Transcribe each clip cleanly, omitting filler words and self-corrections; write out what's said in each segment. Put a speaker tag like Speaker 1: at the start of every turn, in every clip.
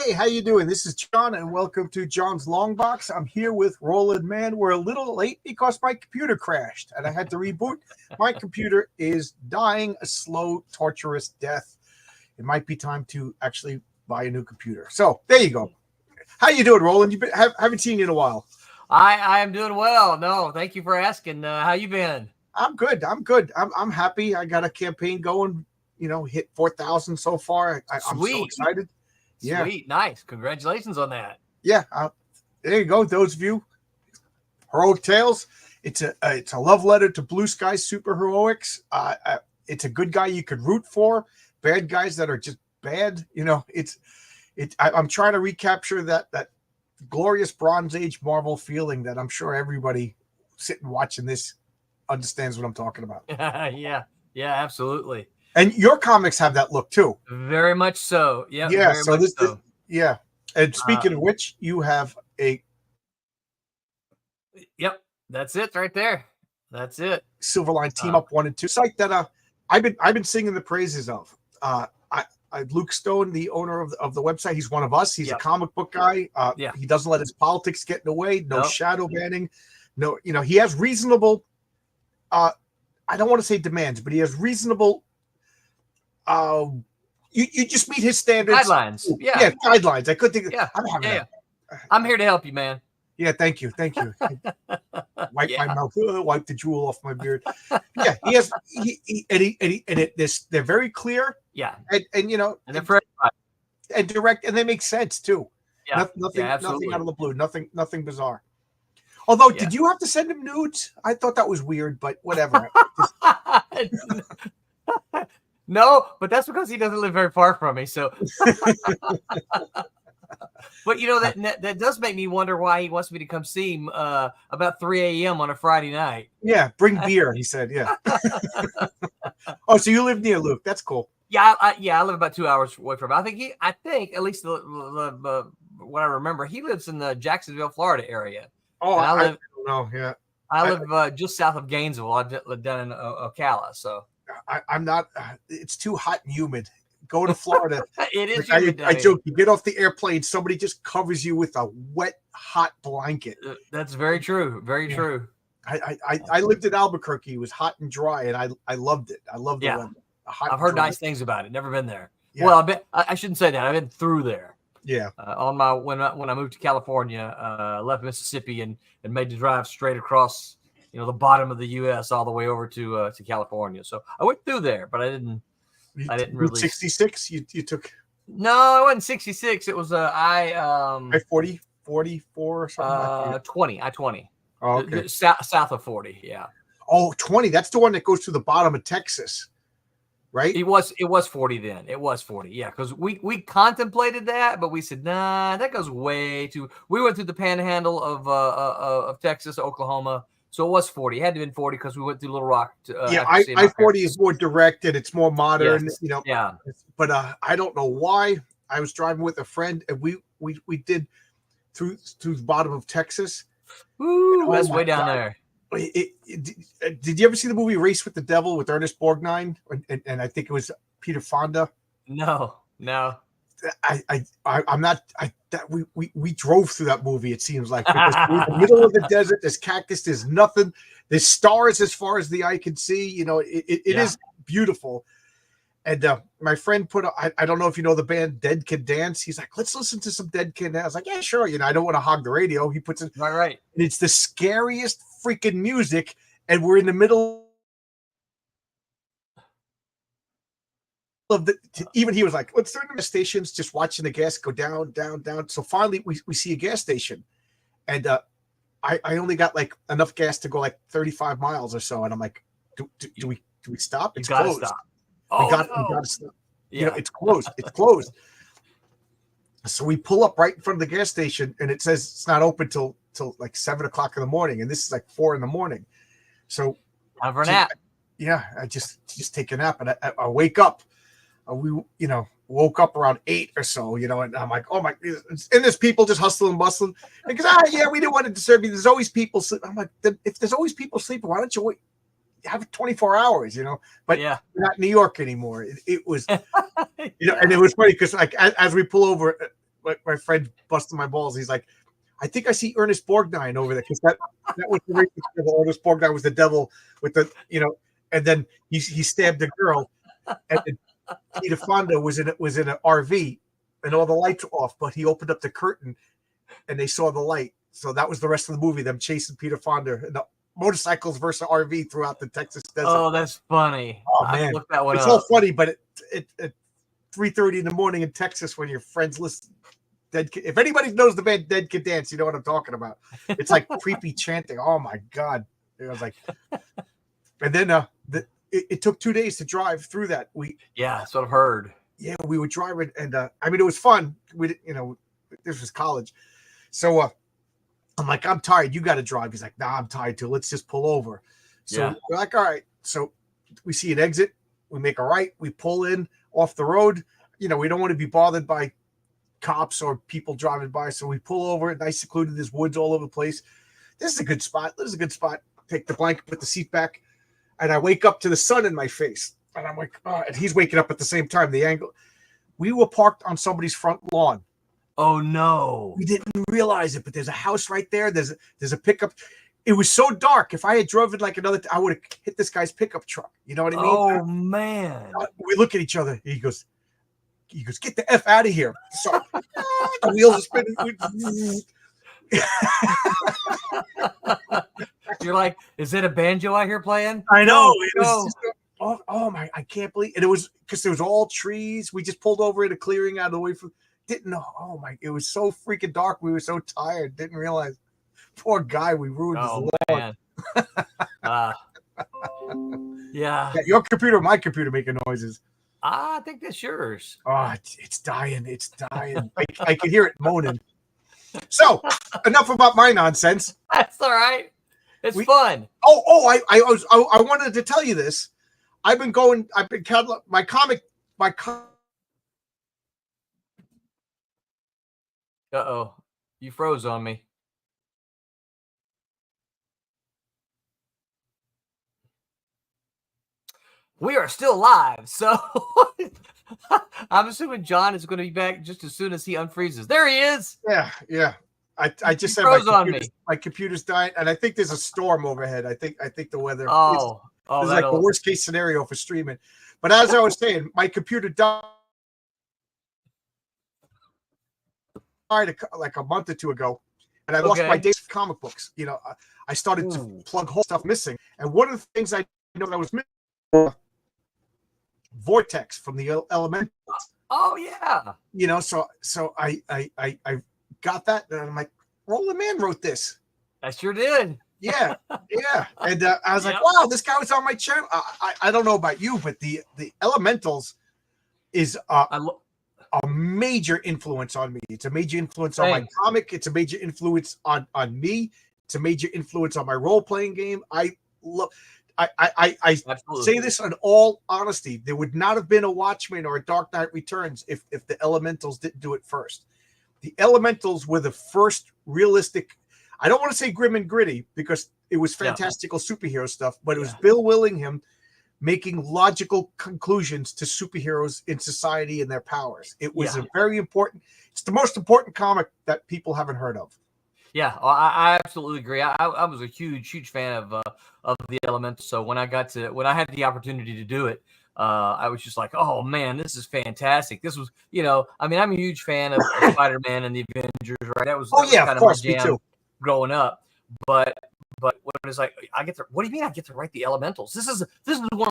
Speaker 1: Hey, how you doing? This is John, and welcome to John's Long Box. I'm here with Roland, Mann. We're a little late because my computer crashed, and I had to reboot. My computer is dying a slow, torturous death. It might be time to actually buy a new computer. So there you go. How you doing, Roland? Haven't seen you in a while.
Speaker 2: I am doing well. No, thank you for asking. How you been?
Speaker 1: I'm good. I'm happy. I got a campaign going. Hit 4,000 so far. I'm so excited. Yeah.
Speaker 2: Sweet, nice. Congratulations on that.
Speaker 1: Yeah, there you go. Those of you, Heroic Tales. It's a love letter to Blue Sky superheroics. It's a good guy you could root for. Bad guys that are just bad. I'm trying to recapture that glorious Bronze Age Marvel feeling that I'm sure everybody sitting watching this understands what I'm talking about.
Speaker 2: Yeah, absolutely.
Speaker 1: And your comics have that look too.
Speaker 2: Very much so. Yeah.
Speaker 1: Yeah.
Speaker 2: Very much so.
Speaker 1: Yeah. And speaking of which, you have a.
Speaker 2: Yep. That's it right there. That's it.
Speaker 1: Silverline Team Up 1 and 2 site that I've been singing the praises of. Luke Stone, the owner of the website, he's one of us. He's a comic book guy. He doesn't let his politics get in the way. No shadow banning. No, he has reasonable. I don't want to say demands, but he has reasonable. You just meet his standards.
Speaker 2: Guidelines.
Speaker 1: Yeah, guidelines. I could think.
Speaker 2: Yeah.
Speaker 1: I'm
Speaker 2: here to help you, man.
Speaker 1: Yeah, thank you. Wipe my mouth. Wipe the drool off my beard. Yeah, he has. They're very clear.
Speaker 2: Yeah,
Speaker 1: and
Speaker 2: and they're very
Speaker 1: and direct, and they make sense too.
Speaker 2: Yeah,
Speaker 1: nothing out of the blue. Nothing bizarre. Although, did you have to send him nudes? I thought that was weird, but whatever.
Speaker 2: No, but that's because he doesn't live very far from me. So, but that does make me wonder why he wants me to come see him about 3 a.m. on a Friday night.
Speaker 1: Yeah, bring beer. He said, "Yeah." Oh, so you live near Luke? That's cool.
Speaker 2: Yeah, I live about 2 hours away from him. I think at least what I remember, he lives in the Jacksonville, Florida area.
Speaker 1: Oh, I don't know. Yeah,
Speaker 2: I live just south of Gainesville. I live down in Ocala, so.
Speaker 1: I'm not. It's too hot and humid. Go to Florida.
Speaker 2: It is.
Speaker 1: I joke. You get off the airplane, somebody just covers you with a wet, hot blanket.
Speaker 2: That's very true. Very true.
Speaker 1: I lived in Albuquerque. It was hot and dry, and I loved it. I loved the weather.
Speaker 2: I've heard nice things about it. Never been there.
Speaker 1: Yeah.
Speaker 2: Well, I shouldn't say that. I've been through there.
Speaker 1: Yeah.
Speaker 2: When I moved to California, left Mississippi and made the drive straight across. The bottom of the U.S. all the way over to California. So I went through there, but I didn't really.
Speaker 1: 66. You took.
Speaker 2: No, it wasn't 66. It was
Speaker 1: I 40, 44 or something.
Speaker 2: 20. I-20.
Speaker 1: Oh, okay.
Speaker 2: South of 40. Yeah.
Speaker 1: Oh, 20. That's the one that goes to the bottom of Texas, right?
Speaker 2: It was 40 then. It was 40. Yeah, because we contemplated that, but we said nah, that goes way too. We went through the panhandle of Texas, Oklahoma. So it was 40. It had to have been 40 because we went through Little Rock.
Speaker 1: I-40 is more direct and it's more modern.
Speaker 2: Yes. Yeah.
Speaker 1: But I don't know why. I was driving with a friend and we did through the bottom of Texas.
Speaker 2: Ooh, that's way down there.
Speaker 1: Did you ever see the movie Race with the Devil with Ernest Borgnine? And I think it was Peter Fonda.
Speaker 2: No.
Speaker 1: I'm not. We drove through that movie. It seems like because we're in the middle of the desert. There's cactus. There's nothing. There's stars as far as the eye can see. It is beautiful. And my friend put. I don't know if you know the band Dead Can Dance. He's like, let's listen to some Dead Can Dance. I was like, yeah, sure. I don't want to hog the radio. He puts it
Speaker 2: right.
Speaker 1: And it's the scariest freaking music, and we're in the middle. Even he was like, let's turn the stations, just watching the gas go down. So finally we see a gas station, and I only got like enough gas to go like 35 miles or so, and I'm like, do we stop? It's closed.
Speaker 2: Stop.
Speaker 1: We gotta stop.
Speaker 2: Yeah.
Speaker 1: It's closed. So we pull up right in front of the gas station, and it says it's not open till like 7 o'clock in the morning, and this is like 4 in. So
Speaker 2: time for a nap.
Speaker 1: Yeah, I just take a nap, and I wake up. We woke up around 8 or so, and I'm like, oh my, and there's people just hustling and bustling because we didn't want to disturb you. There's always people sleep. I'm like, if there's always people sleeping, why don't you have 24 hours, but we're not in New York anymore. It was, and it was funny because like as we pull over, my friend busted my balls. He's like, I think I see Ernest Borgnine over there because that was the racist devil. Ernest Borgnine was the devil with the and then he stabbed a girl, and Peter Fonda was in an RV, and all the lights were off, but he opened up the curtain, and they saw the light. So that was the rest of the movie, them chasing Peter Fonda and the motorcycles versus RV throughout the Texas desert.
Speaker 2: Oh, that's funny.
Speaker 1: Oh
Speaker 2: I
Speaker 1: man,
Speaker 2: look that one
Speaker 1: it's
Speaker 2: up.
Speaker 1: all funny, but at 3:30 in the morning in Texas when your friends listen. If anybody knows the band Dead Kid Dance, you know what I'm talking about. It's like creepy chanting. Oh my god! It was like, and then it took 2 days to drive through that.
Speaker 2: That's what I've heard.
Speaker 1: Yeah, we were driving, and I mean it was fun. We this was college, so I'm like, I'm tired. You got to drive. He's like, nah, I'm tired too. Let's just pull over. So we're like, all right. So we see an exit. We make a right. We pull in off the road. We don't want to be bothered by cops or people driving by. So we pull over. Nice secluded. There's woods all over the place. This is a good spot. Take the blanket, put the seat back. And I wake up to the sun in my face. And I'm like, oh, and he's waking up at the same time. The angle. We were parked on somebody's front lawn.
Speaker 2: Oh no.
Speaker 1: We didn't realize it, but there's a house right there. There's a pickup. It was so dark. If I had driven like I would have hit this guy's pickup truck. You know what I mean?
Speaker 2: Oh man.
Speaker 1: We look at each other. He goes, get the F out of here. So the wheels are spinning.
Speaker 2: You're like, is it a banjo I hear playing?
Speaker 1: I know.
Speaker 2: No.
Speaker 1: My, I can't believe. And it was because there was all trees. We just pulled over in a clearing out of the way from. Didn't know. Oh my! It was so freaking dark. We were so tired. Didn't realize. Poor guy. We ruined his
Speaker 2: life. Yeah.
Speaker 1: Your computer, my computer, making noises.
Speaker 2: I think that's yours.
Speaker 1: Oh, it's dying. It's dying. I can hear it moaning. So enough about my nonsense.
Speaker 2: That's all right. It's fun.
Speaker 1: I wanted to tell you this. I've been my comic.
Speaker 2: Uh-oh. You froze on me. We are still live, so I'm assuming John is going to be back just as soon as he unfreezes. There he is.
Speaker 1: Yeah. I just said my computer's dying, and I think there's a storm overhead. I think the weather.
Speaker 2: Oh,
Speaker 1: it's like the worst case scenario for streaming. But as I was saying, my computer died like a month or two ago, and I lost my days of comic books. I started to plug whole stuff missing, and one of the things I know that was missing. Vortex from the Elementals.
Speaker 2: Oh yeah.
Speaker 1: So I got that, and I'm like, Roland Mann wrote this.
Speaker 2: I sure did.
Speaker 1: Yeah. And I was like, wow, this guy was on my channel. I don't know about you, but the Elementals is a major influence on me. It's a major influence on my comic. It's a major influence on me. It's a major influence on my role-playing game. I say this in all honesty. There would not have been a Watchmen or a Dark Knight Returns if the Elementals didn't do it first. The Elementals were the first realistic. I don't want to say grim and gritty because it was fantastical superhero stuff, but it was Bill Willingham making logical conclusions to superheroes in society and their powers. It was a very important. It's the most important comic that people haven't heard of.
Speaker 2: Yeah, I absolutely agree. I was a huge fan of the Elementals. So when I had the opportunity to do it, I was just like, oh man, this is fantastic. This was, I'm a huge fan of Spider-Man and the Avengers, right? That was kind of my jam growing up. But when it's like, what do you mean I get to write the Elementals? This is one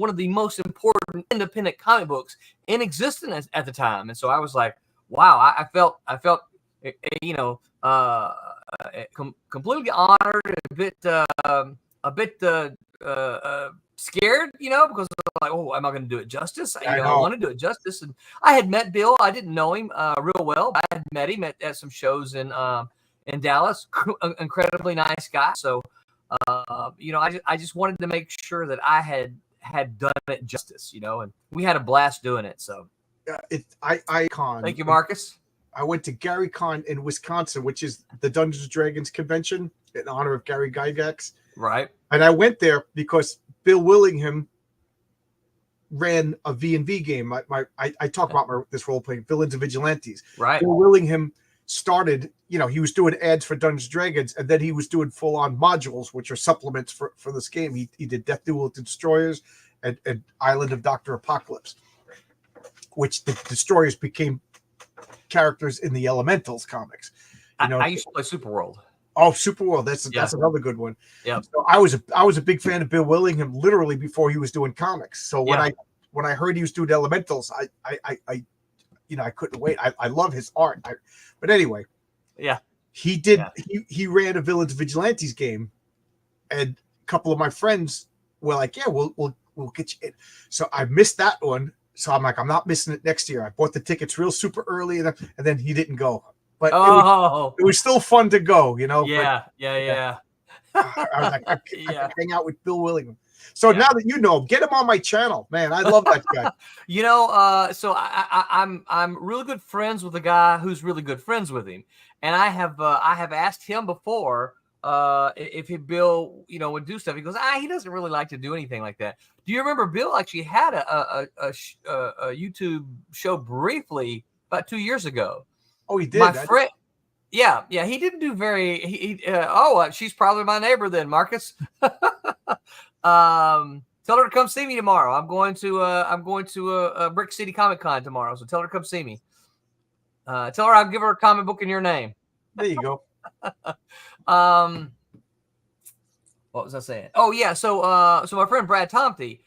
Speaker 2: of the most important independent comic books in existence at the time. And so I was like, wow, I felt completely honored, a bit scared, because I'm like, oh, am I going to do it justice? I want to do it justice. And I had met Bill. I didn't know him real well, but I had met him at some shows in Dallas. Incredibly nice guy. So, I just wanted to make sure that I had done it justice, and we had a blast doing it. So,
Speaker 1: thank
Speaker 2: you, Marcus.
Speaker 1: I went to Gary Con in Wisconsin, which is the Dungeons and Dragons convention in honor of Gary Gygax.
Speaker 2: Right.
Speaker 1: And I went there because Bill Willingham ran a V&V game. I talk about this role playing Villains and Vigilantes.
Speaker 2: Right.
Speaker 1: Bill Willingham started, he was doing ads for Dungeons and Dragons, and then he was doing full on modules, which are supplements for this game. He did Death Duel with the Destroyers and Island of Dr. Apocalypse, which the Destroyers became characters in the Elementals comics.
Speaker 2: I used to play Superworld.
Speaker 1: Oh, Superworld. That's another good one.
Speaker 2: Yeah.
Speaker 1: So I was a big fan of Bill Willingham literally before he was doing comics. So when I heard he was doing Elementals, I couldn't wait. I love his art. But anyway, he did. Yeah. He ran a Villains Vigilantes game, and a couple of my friends were like, "Yeah, we'll get you in." So I missed that one. So I'm like, I'm not missing it next year. I bought the tickets real super early, and then he didn't go. But it was still fun to go,
Speaker 2: Yeah.
Speaker 1: I was like, I could hang out with Bill Willingham. So now that you know, get him on my channel, man. I love that guy.
Speaker 2: So I'm really good friends with a guy who's really good friends with him, and I have asked him before if Bill would do stuff. He goes, he doesn't really like to do anything like that. Do you remember Bill actually had a YouTube show briefly about 2 years ago?
Speaker 1: Oh, he did.
Speaker 2: My friend. Yeah, he didn't do very. She's probably my neighbor then, Marcus. Tell her to come see me tomorrow. I'm going to Brick City Comic Con tomorrow, so tell her to come see me. Tell her I'll give her a comic book in your name.
Speaker 1: There you go.
Speaker 2: What was I saying? Oh yeah, so my friend Brad Tomty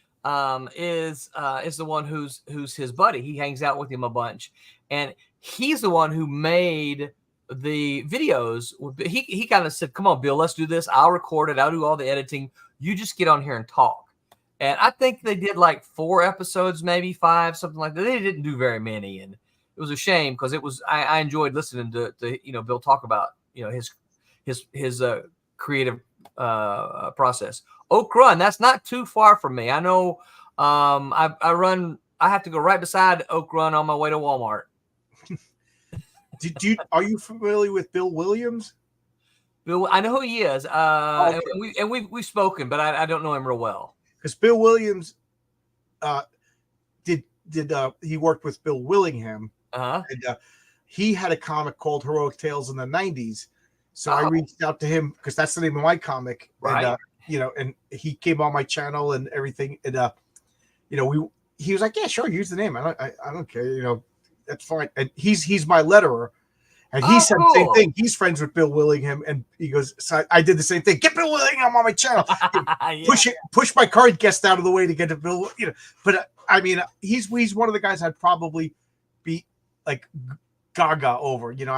Speaker 2: is the one who's his buddy. He hangs out with him a bunch, and he's the one who made the videos. He kind of said, "Come on, Bill, let's do this. I'll record it. I'll do all the editing. You just get on here and talk." And I think they did like 4 episodes, maybe 5, something like that. They didn't do very many, and it was a shame because it was. I enjoyed listening to Bill talk about his creative process. Oak Run, that's not too far from me. I know. I have to go right beside Oak Run on my way to Walmart.
Speaker 1: Are you familiar with Bill Williams?
Speaker 2: Bill, I know who he is. Okay. and we've spoken, but I don't know him real well.
Speaker 1: Because Bill Williams, he worked with Bill Willingham, and he had a comic called Heroic Tales in the 90s. So I reached out to him because that's the name of my comic,
Speaker 2: right?
Speaker 1: And and he came on my channel and everything, and he was like, "Yeah, sure, use the name. I don't care, that's fine." And he's my letterer. And he said the same thing. He's friends with Bill Willingham, and he goes, "So I did the same thing. Get Bill Willingham on my channel. Push my current guest out of the way to get to Bill." But I mean, he's one of the guys I'd probably be like gaga over. He's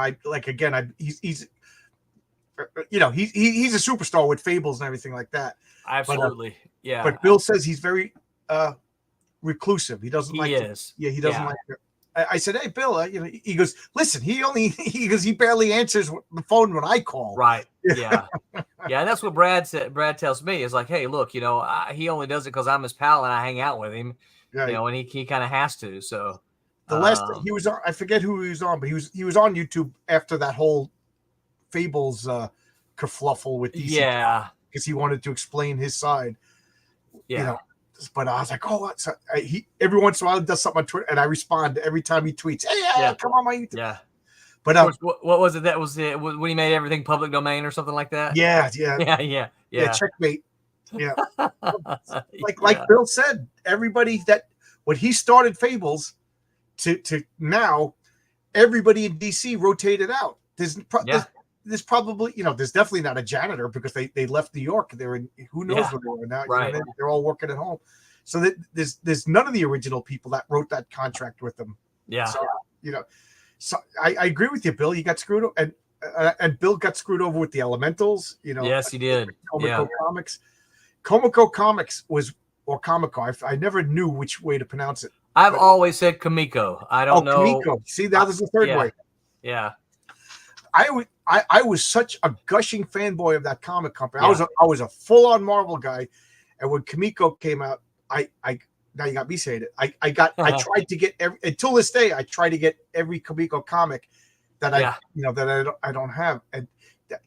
Speaker 1: a superstar with Fables and everything like that.
Speaker 2: Absolutely,
Speaker 1: But Bill says he's very reclusive. He doesn't like. He doesn't like it. I said, "Hey, Bill," he goes, "Listen, he barely answers the phone when I call."
Speaker 2: Right. Yeah. Yeah. And that's what Brad said. Brad tells me is like, "Hey, look, he only does it because I'm his pal and I hang out with him, and he kind of has to." So
Speaker 1: the last he was on, I forget who he was on, but he was on YouTube after that whole Fables kerfluffle with DC.
Speaker 2: Yeah.
Speaker 1: Because he wanted to explain his side.
Speaker 2: Yeah.
Speaker 1: But I was like, he every once in a while does something on Twitter, and I respond every time he tweets, "Hey, come on my YouTube."
Speaker 2: Yeah.
Speaker 1: But
Speaker 2: what was it? That was it when he made everything public domain or something like that.
Speaker 1: Yeah. Checkmate. Yeah. like Bill said, everybody that when he started Fables to now, everybody in DC rotated out. There's probably, there's definitely not a janitor because they left New York. They're in who knows where they are now.
Speaker 2: Right.
Speaker 1: They're all working at home. So there's none of the original people that wrote that contract with them.
Speaker 2: Yeah.
Speaker 1: So, so I agree with you, Bill. You got screwed over, and Bill got screwed over with the Elementals.
Speaker 2: Yes, he did.
Speaker 1: Comico Comics. Comico Comics or Comico. I never knew which way to pronounce it.
Speaker 2: I've always said Comico. I don't know.
Speaker 1: Comico. See, that was the third way.
Speaker 2: Yeah.
Speaker 1: I was such a gushing fanboy of that comic company. I was a full-on Marvel guy, and when Comico came out, I now you got me saying it. I tried to get until this day. I try to get every Comico comic that I don't have. And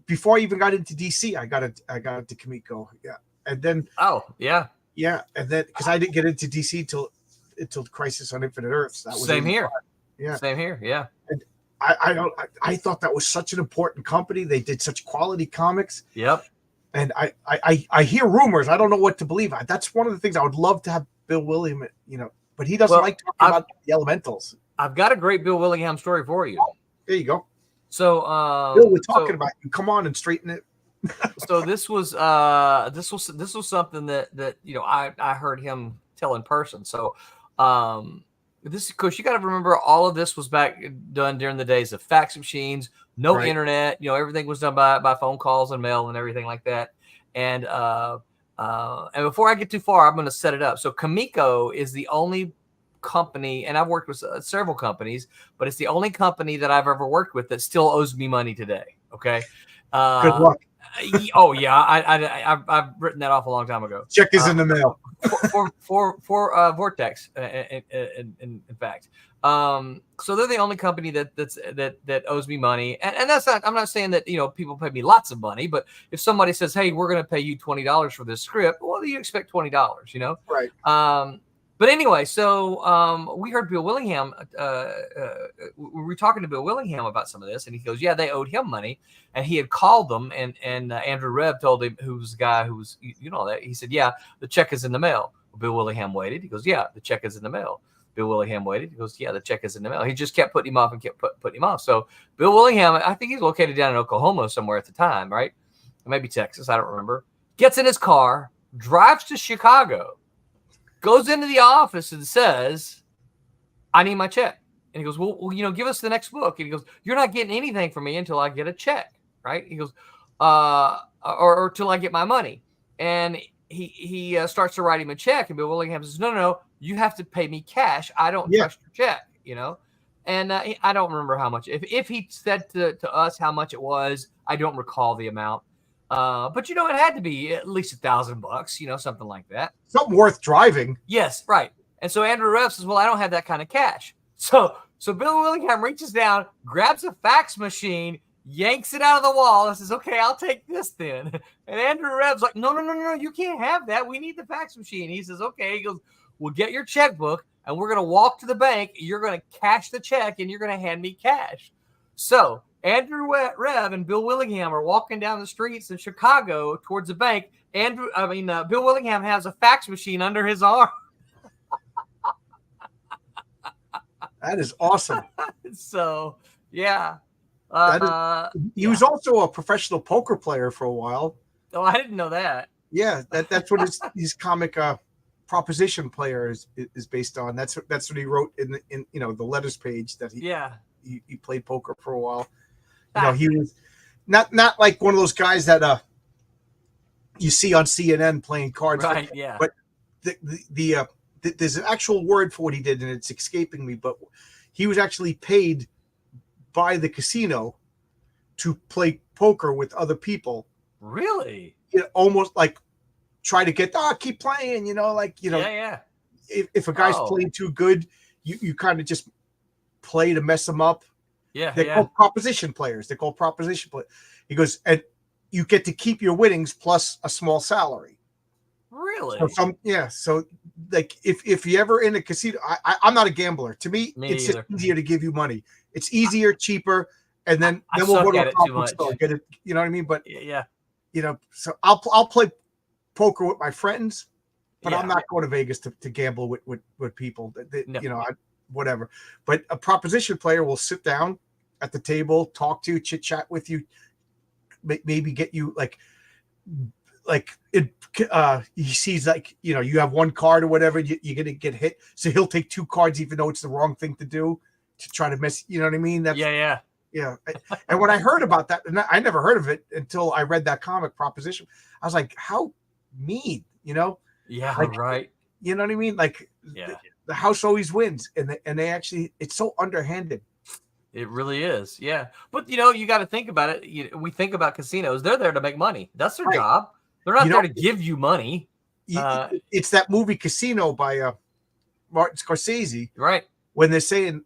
Speaker 1: before I even got into DC, I got into Comico. Yeah, and then
Speaker 2: and then
Speaker 1: because I didn't get into DC till until Crisis on Infinite Earths. That was
Speaker 2: Same
Speaker 1: 85.
Speaker 2: here.
Speaker 1: Yeah.
Speaker 2: Same here. Yeah.
Speaker 1: And I thought that was such an important company. They did such quality comics.
Speaker 2: Yep.
Speaker 1: And I hear rumors. I don't know what to believe. That's one of the things I would love to have Bill Willingham, but he doesn't like talking about the elementals.
Speaker 2: I've got a great Bill Willingham story for you.
Speaker 1: Oh, there you go.
Speaker 2: So,
Speaker 1: Bill, we're talking about you. Come on and straighten it.
Speaker 2: So this was something that I heard him tell in person. So, this, of course, you got to remember all of this was done during the days of fax machines, no internet. Everything was done by phone calls and mail and everything like that. And before I get too far, I'm going to set it up. So Comico is the only company, and I've worked with several companies, but it's the only company that I've ever worked with that still owes me money today. Okay.
Speaker 1: Good luck.
Speaker 2: Oh yeah, I've written that off a long time ago.
Speaker 1: Check is in the mail.
Speaker 2: for Vortex, in fact. So they're the only company that owes me money, and that's not. I'm not saying that people pay me lots of money, but if somebody says, "Hey, we're going to pay you $20 for this script," well, you expect $20,
Speaker 1: Right.
Speaker 2: But anyway, so we heard Bill Willingham. We were talking to Bill Willingham about some of this, and he goes, "Yeah, they owed him money," and he had called them, and Andrew Rebb told him, who was the guy who was, that he said, "Yeah, the check is in the mail." Bill Willingham waited. He goes, "Yeah, the check is in the mail." Bill Willingham waited. He goes, "Yeah, the check is in the mail." He just kept putting him off and kept putting him off. So Bill Willingham, I think he's located down in Oklahoma somewhere at the time, right? Maybe Texas, I don't remember. Gets in his car, drives to Chicago, goes into the office and says, "I need my check." And he goes, well, give us the next book. And he goes, "You're not getting anything from me until I get a check." Right. He goes, or till I get my money. And he starts to write him a check. And Bill Willingham says, no, you have to pay me cash. I don't trust your check, And I don't remember how much. If he said to us how much it was, I don't recall the amount. But it had to be at least $1,000, something like that.
Speaker 1: Something worth driving.
Speaker 2: Yes, right. And so Andrew Rebb says, "Well, I don't have that kind of cash." So Bill Willingham reaches down, grabs a fax machine, yanks it out of the wall, and says, "Okay, I'll take this then." And Andrew Rebb's like, No, you can't have that. We need the fax machine. He says, "Okay." He goes, "We'll get your checkbook, and we're going to walk to the bank. You're going to cash the check, and you're going to hand me cash." So Andrew Rebb and Bill Willingham are walking down the streets in Chicago towards the bank. Bill Willingham has a fax machine under his arm.
Speaker 1: That is awesome.
Speaker 2: So, yeah.
Speaker 1: He was also a professional poker player for a while.
Speaker 2: Oh, I didn't know that.
Speaker 1: Yeah, that's what his comic Proposition Player is based on. That's what he wrote in the letters page that he played poker for a while. He was not like one of those guys that you see on CNN playing cards.
Speaker 2: Right, yeah.
Speaker 1: But there's an actual word for what he did, and it's escaping me. But he was actually paid by the casino to play poker with other people.
Speaker 2: Really?
Speaker 1: Almost like try to get keep playing.
Speaker 2: Yeah.
Speaker 1: If a guy's playing too good, you kind of just play to mess him up.
Speaker 2: Yeah,
Speaker 1: They're called proposition players. He goes, and you get to keep your winnings plus a small salary.
Speaker 2: Really?
Speaker 1: So like if you're ever in a casino, I'm not a gambler. To me it's just easier to give you money. It's easier, cheaper, and then we'll go to a comic store, get it. You know what I mean? But so I'll play poker with my friends, but I'm not going to Vegas to gamble with people. No. Whatever. But a proposition player will sit down at the table, talk to you, chit chat with you, maybe get you he sees you have one card or whatever, you're gonna get hit, so he'll take two cards even though it's the wrong thing to do to try to mess. You know what I mean? That's yeah. And when I heard about that, and I never heard of it until I read that comic Proposition, I was like, how mean,
Speaker 2: Yeah, right.
Speaker 1: You know what I mean? The house always wins, and they actually, it's so underhanded.
Speaker 2: It really is, yeah. But you got to think about it. We think about casinos; they're there to make money. That's their job. They're not there to give you money.
Speaker 1: It's that movie Casino by Martin Scorsese,
Speaker 2: right?
Speaker 1: When they're saying,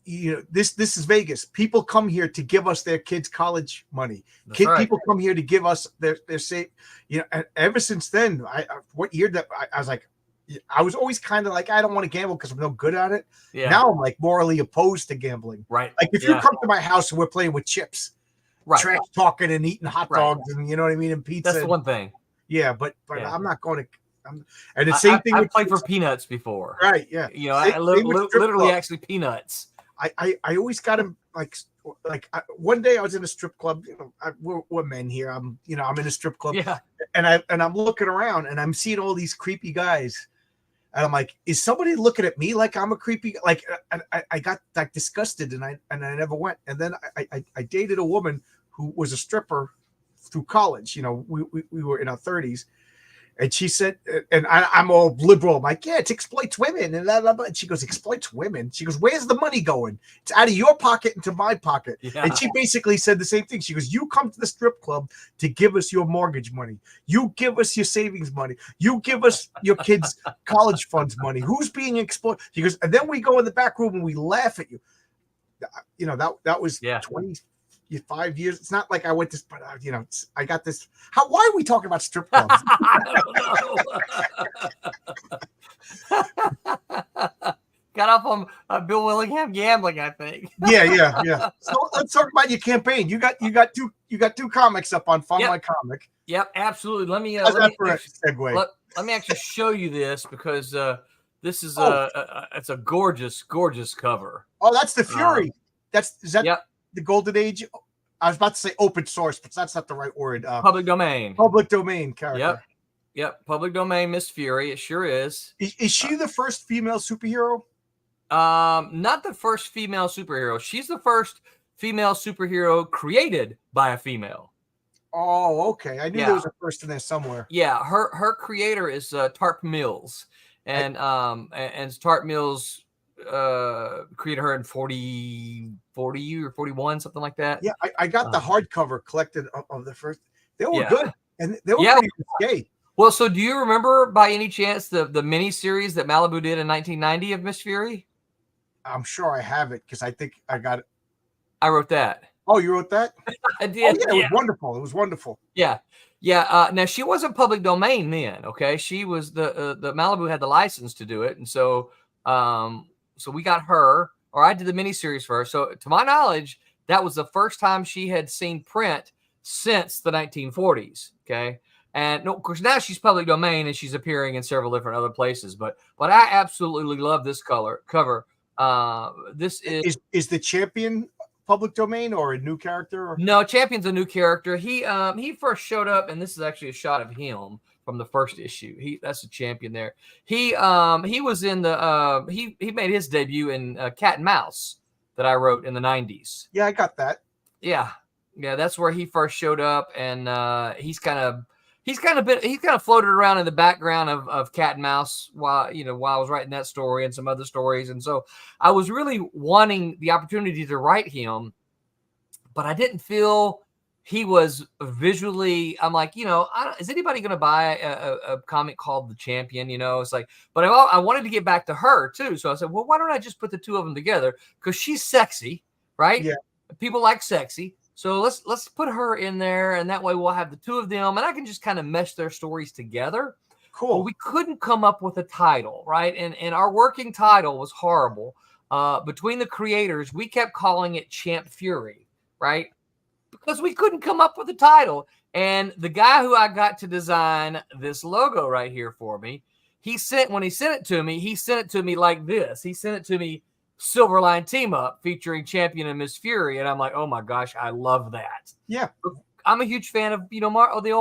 Speaker 1: this is Vegas. People come here to give us their kids' college money. People come here to give us their safe. And ever since then, what year that I was like, I was always kind of like, I don't want to gamble because I'm no good at it.
Speaker 2: Yeah.
Speaker 1: Now I'm like morally opposed to gambling.
Speaker 2: Right.
Speaker 1: Like if you come to my house and we're playing with chips, trash talking and eating hot dogs and you know what I mean, and pizza.
Speaker 2: That's the one thing.
Speaker 1: Yeah, but I'm not going to. And the same thing.
Speaker 2: I played for peanuts before.
Speaker 1: Right. Yeah.
Speaker 2: You know, I literally actually peanuts.
Speaker 1: I always got him one day I was in a strip club. You know, we're men here. I'm in a strip club.
Speaker 2: Yeah.
Speaker 1: And I'm looking around and I'm seeing all these creepy guys. And I'm like, is somebody looking at me like I'm a creepy? Like, I got like disgusted and I never went. And then I dated a woman who was a stripper through college. You know, we were in our 30s. And she said, and I'm all liberal. I'm like, yeah, it exploits women. And blah, blah, blah. And she goes, exploits women? She goes, where's the money going? It's out of your pocket into my pocket. Yeah. And she basically said the same thing. She goes, you come to the strip club to give us your mortgage money. You give us your savings money. You give us your kids' college funds money. Who's being exploited? She goes, and then we go in the back room and we laugh at you. You know, that was 25 years. It's not like I went this, but you know, I got this. Why are we talking about strip clubs?
Speaker 2: Got off on Bill Willingham gambling, I think.
Speaker 1: Yeah. So let's talk about your campaign. You got two comics up on Fund My Comic.
Speaker 2: Yep, absolutely. Let me
Speaker 1: segue.
Speaker 2: Let me actually show you this because this is it's a gorgeous cover.
Speaker 1: Oh, that's the Fury. Is that the Golden Age? I was about to say open source, but that's not the right word.
Speaker 2: Public domain.
Speaker 1: Public domain character.
Speaker 2: Yep. Public domain Miss Fury. It sure is.
Speaker 1: Is she the first female superhero?
Speaker 2: Not the first female superhero. She's the first female superhero created by a female.
Speaker 1: Oh, okay. I knew there was a first in there somewhere.
Speaker 2: Yeah, her creator is Tarp Mills, and Tarp Mills created her in 40 or 41, something like that.
Speaker 1: Yeah, I got the hardcover collected of the first. They were good, and they were pretty risque.
Speaker 2: Well, so do you remember by any chance the mini series that Malibu did in 1990 of Miss Fury?
Speaker 1: I'm sure I have it because I think I got it.
Speaker 2: I wrote that.
Speaker 1: Oh, you wrote that?
Speaker 2: I did.
Speaker 1: Oh, yeah, it was wonderful. It was wonderful.
Speaker 2: Yeah. Now she wasn't public domain then. Okay, she was the Malibu had the license to do it, and so we got her, or I did the miniseries for her. So to my knowledge, that was the first time she had seen print since the 1940s. Okay. And no, of course, now she's public domain and she's appearing in several different other places. But I absolutely love this cover. This
Speaker 1: is the Champion public domain or a new character? Or?
Speaker 2: No, Champion's a new character. He first showed up, and this is actually a shot of him from the first issue. That's the Champion there. He was in the he made his debut in Cat and Mouse that I wrote in the 90s.
Speaker 1: Yeah, I got that.
Speaker 2: Yeah, that's where he first showed up, and he's kind of floated around in the background of Cat and Mouse while I was writing that story and some other stories. And so I was really wanting the opportunity to write him, but I didn't feel he was visually, I'm like, is anybody going to buy a comic called The Champion? It's like, but I wanted to get back to her too. So I said, well, why don't I just put the two of them together? Because she's sexy, right?
Speaker 1: Yeah.
Speaker 2: People like sexy. So let's put her in there, and that way we'll have the two of them, and I can just kind of mesh their stories together.
Speaker 1: Cool.
Speaker 2: Well, we couldn't come up with a title, right? And our working title was horrible. Between the creators, we kept calling it Champ Fury, right? Because we couldn't come up with a title. And the guy who I got to design this logo right here for me, when he sent it to me like this. He sent it to me, Silverline team up featuring Champion and Miss Fury, and I'm like, oh my gosh, I love that.
Speaker 1: Yeah,
Speaker 2: I'm a huge fan of the old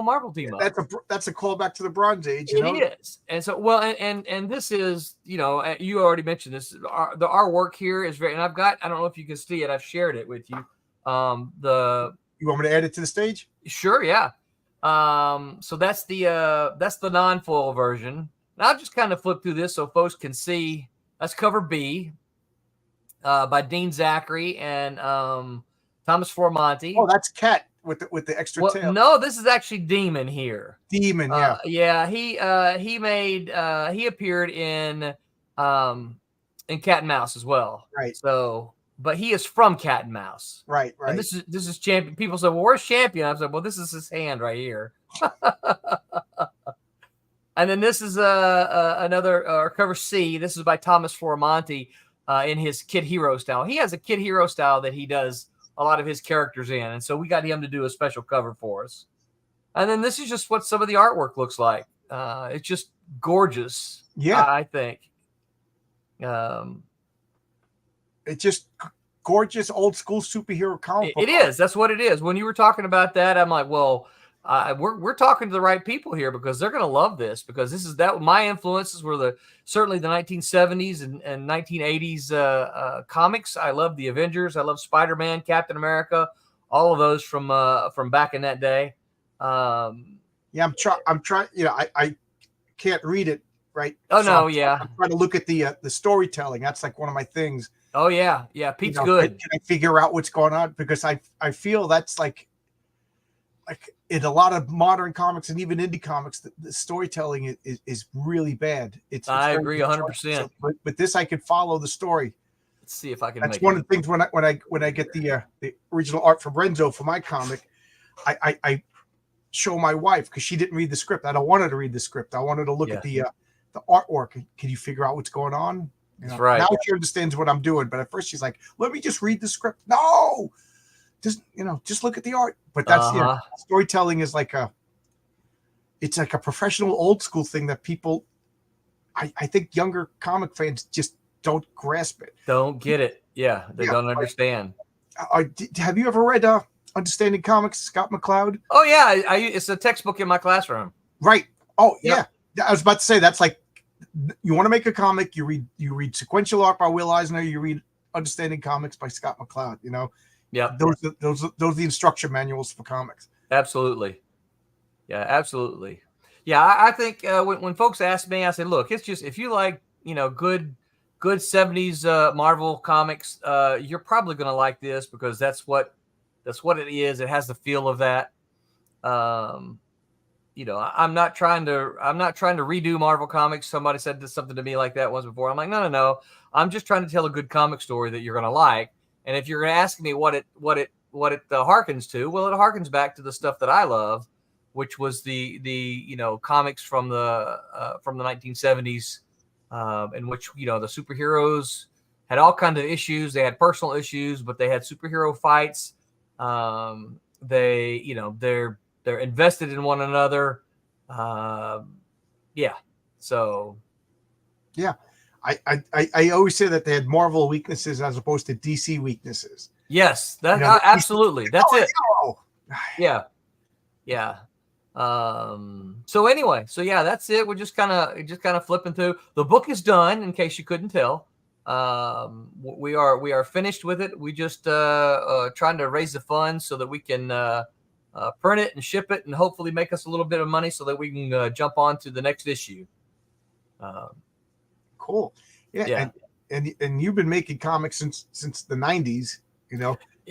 Speaker 2: Marvel team up.
Speaker 1: That's a callback to the Bronze Age.
Speaker 2: It is, and so and this is you already mentioned this. Our work here is very, and I don't know if you can see it. I've shared it with you.
Speaker 1: You want me to add it to the stage?
Speaker 2: Sure, yeah. So that's the non-foil version. And I'll just kind of flip through this so folks can see. That's cover B. By Dean Zachary and Thomas Formonti.
Speaker 1: Oh, that's Cat with the extra tail.
Speaker 2: No, this is actually Demon here.
Speaker 1: Demon, yeah.
Speaker 2: Yeah, he appeared in Cat and Mouse as well.
Speaker 1: Right.
Speaker 2: So, but he is from Cat and Mouse.
Speaker 1: Right.
Speaker 2: And this is Champion. People say, well, where's Champion? I was like, well, this is his hand right here. And then this is another cover C. This is by Thomas Floramonte in his Kid Hero style. He has a Kid Hero style that he does a lot of his characters in, and so we got him to do a special cover for us. And then this is just what some of the artwork looks like. It's just gorgeous.
Speaker 1: Yeah,
Speaker 2: I think.
Speaker 1: It's just gorgeous old school superhero comic book.
Speaker 2: It is. That's what it is. When you were talking about that, I'm like, well, we're talking to the right people here because they're going to love this, because this is that my influences were certainly the 1970s and 1980s comics. I love the Avengers. I love Spider-Man, Captain America, all of those from back in that day.
Speaker 1: Yeah, I'm trying. You know, I can't read it right.
Speaker 2: Oh
Speaker 1: so
Speaker 2: no,
Speaker 1: I'm trying to look at the storytelling. That's like one of my things.
Speaker 2: Oh yeah. Pete's good.
Speaker 1: Can I figure out what's going on? Because I feel that's like in a lot of modern comics and even indie comics, the storytelling is really bad.
Speaker 2: I agree 100%.
Speaker 1: But this, I could follow the story.
Speaker 2: Let's see if I can.
Speaker 1: That's one of the things when I get the original art from Renzo for my comic, I show my wife because she didn't read the script. I don't want her to read the script. I want her to look at the artwork. Can you figure out what's going on?
Speaker 2: That's right.
Speaker 1: Now she understands what I'm doing, but at first she's like, "Let me just read the script." No, just look at the art. But that's storytelling is like it's like a professional old school thing that people, I think younger comic fans just don't grasp it.
Speaker 2: Don't get it. Yeah, they don't understand.
Speaker 1: Have you ever read Understanding Comics, Scott McCloud?
Speaker 2: Oh yeah, it's a textbook in my classroom.
Speaker 1: Right. Oh yeah. I was about to say that's like, you want to make a comic, you read sequential art by Will Eisner, you read Understanding Comics by Scott McCloud.
Speaker 2: Yeah.
Speaker 1: Those are the instruction manuals for comics.
Speaker 2: Absolutely. Yeah, absolutely. Yeah, I think when folks ask me, I say, look, it's just if you like good 70s Marvel comics, you're probably going to like this because that's what it is. It has the feel of that. I'm not trying to redo Marvel comics. Somebody said something to me like that once before. I'm like, no. I'm just trying to tell a good comic story that you're going to like. And if you're going to ask me what it harkens to, well, it harkens back to the stuff that I love, which was the comics from the 1970s, in which the superheroes had all kinds of issues. They had personal issues, but they had superhero fights. They're invested in one another. So
Speaker 1: yeah, I always say that they had Marvel weaknesses as opposed to DC weaknesses.
Speaker 2: Yes, absolutely. That's it. Yeah. So anyway, that's it. We're just kind of flipping through. The book is done, in case you couldn't tell. We are finished with it. We just trying to raise the funds so that we can print it and ship it and hopefully make us a little bit of money so that we can jump on to the next issue.
Speaker 1: Cool. Yeah. And you've been making comics since the 90s,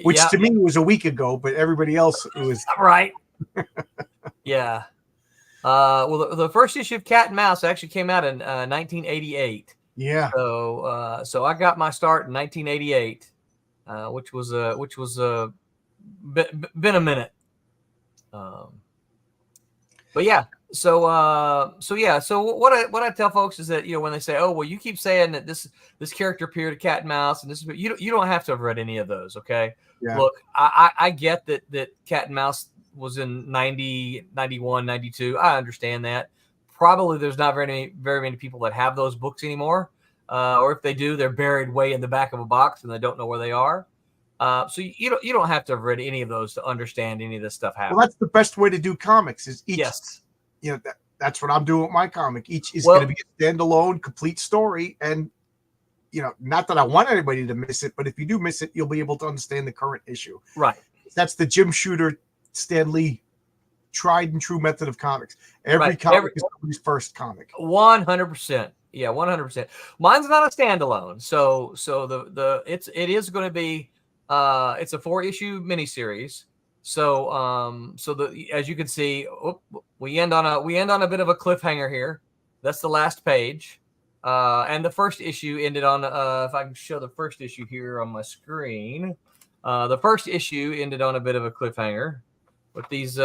Speaker 1: which to me was a week ago, but everybody else it was
Speaker 2: right. Yeah. Well, the first issue of Cat and Mouse actually came out in 1988.
Speaker 1: Yeah.
Speaker 2: So I got my start in 1988, which was been a minute. But yeah. So what I tell folks is that when they say, oh well, you keep saying that this character appeared at Cat and Mouse and this, you don't have to have read any of those. Okay.
Speaker 1: Yeah.
Speaker 2: Look, I get that Cat and Mouse was in 90, 91, 92. I understand that. Probably there's not very many people that have those books anymore. Or if they do, they're buried way in the back of a box and they don't know where they are. So you don't have to have read any of those to understand any of this stuff happening.
Speaker 1: Well, that's the best way to do comics is each.
Speaker 2: Yes.
Speaker 1: That's what I'm doing with my comic. Each is going to be a standalone, complete story. And, not that I want anybody to miss it, but if you do miss it, you'll be able to understand the current issue.
Speaker 2: Right.
Speaker 1: That's the Jim Shooter, Stan Lee, tried and true method of comics. Every comic is somebody's first comic.
Speaker 2: 100%. Yeah, 100%. Mine's not a standalone. So it is going to be it's a 4-issue miniseries. So as you can see, we end on a bit of a cliffhanger here. That's the last page. And the first issue ended on if I can show the first issue here on my screen. The first issue ended on a bit of a cliffhanger with these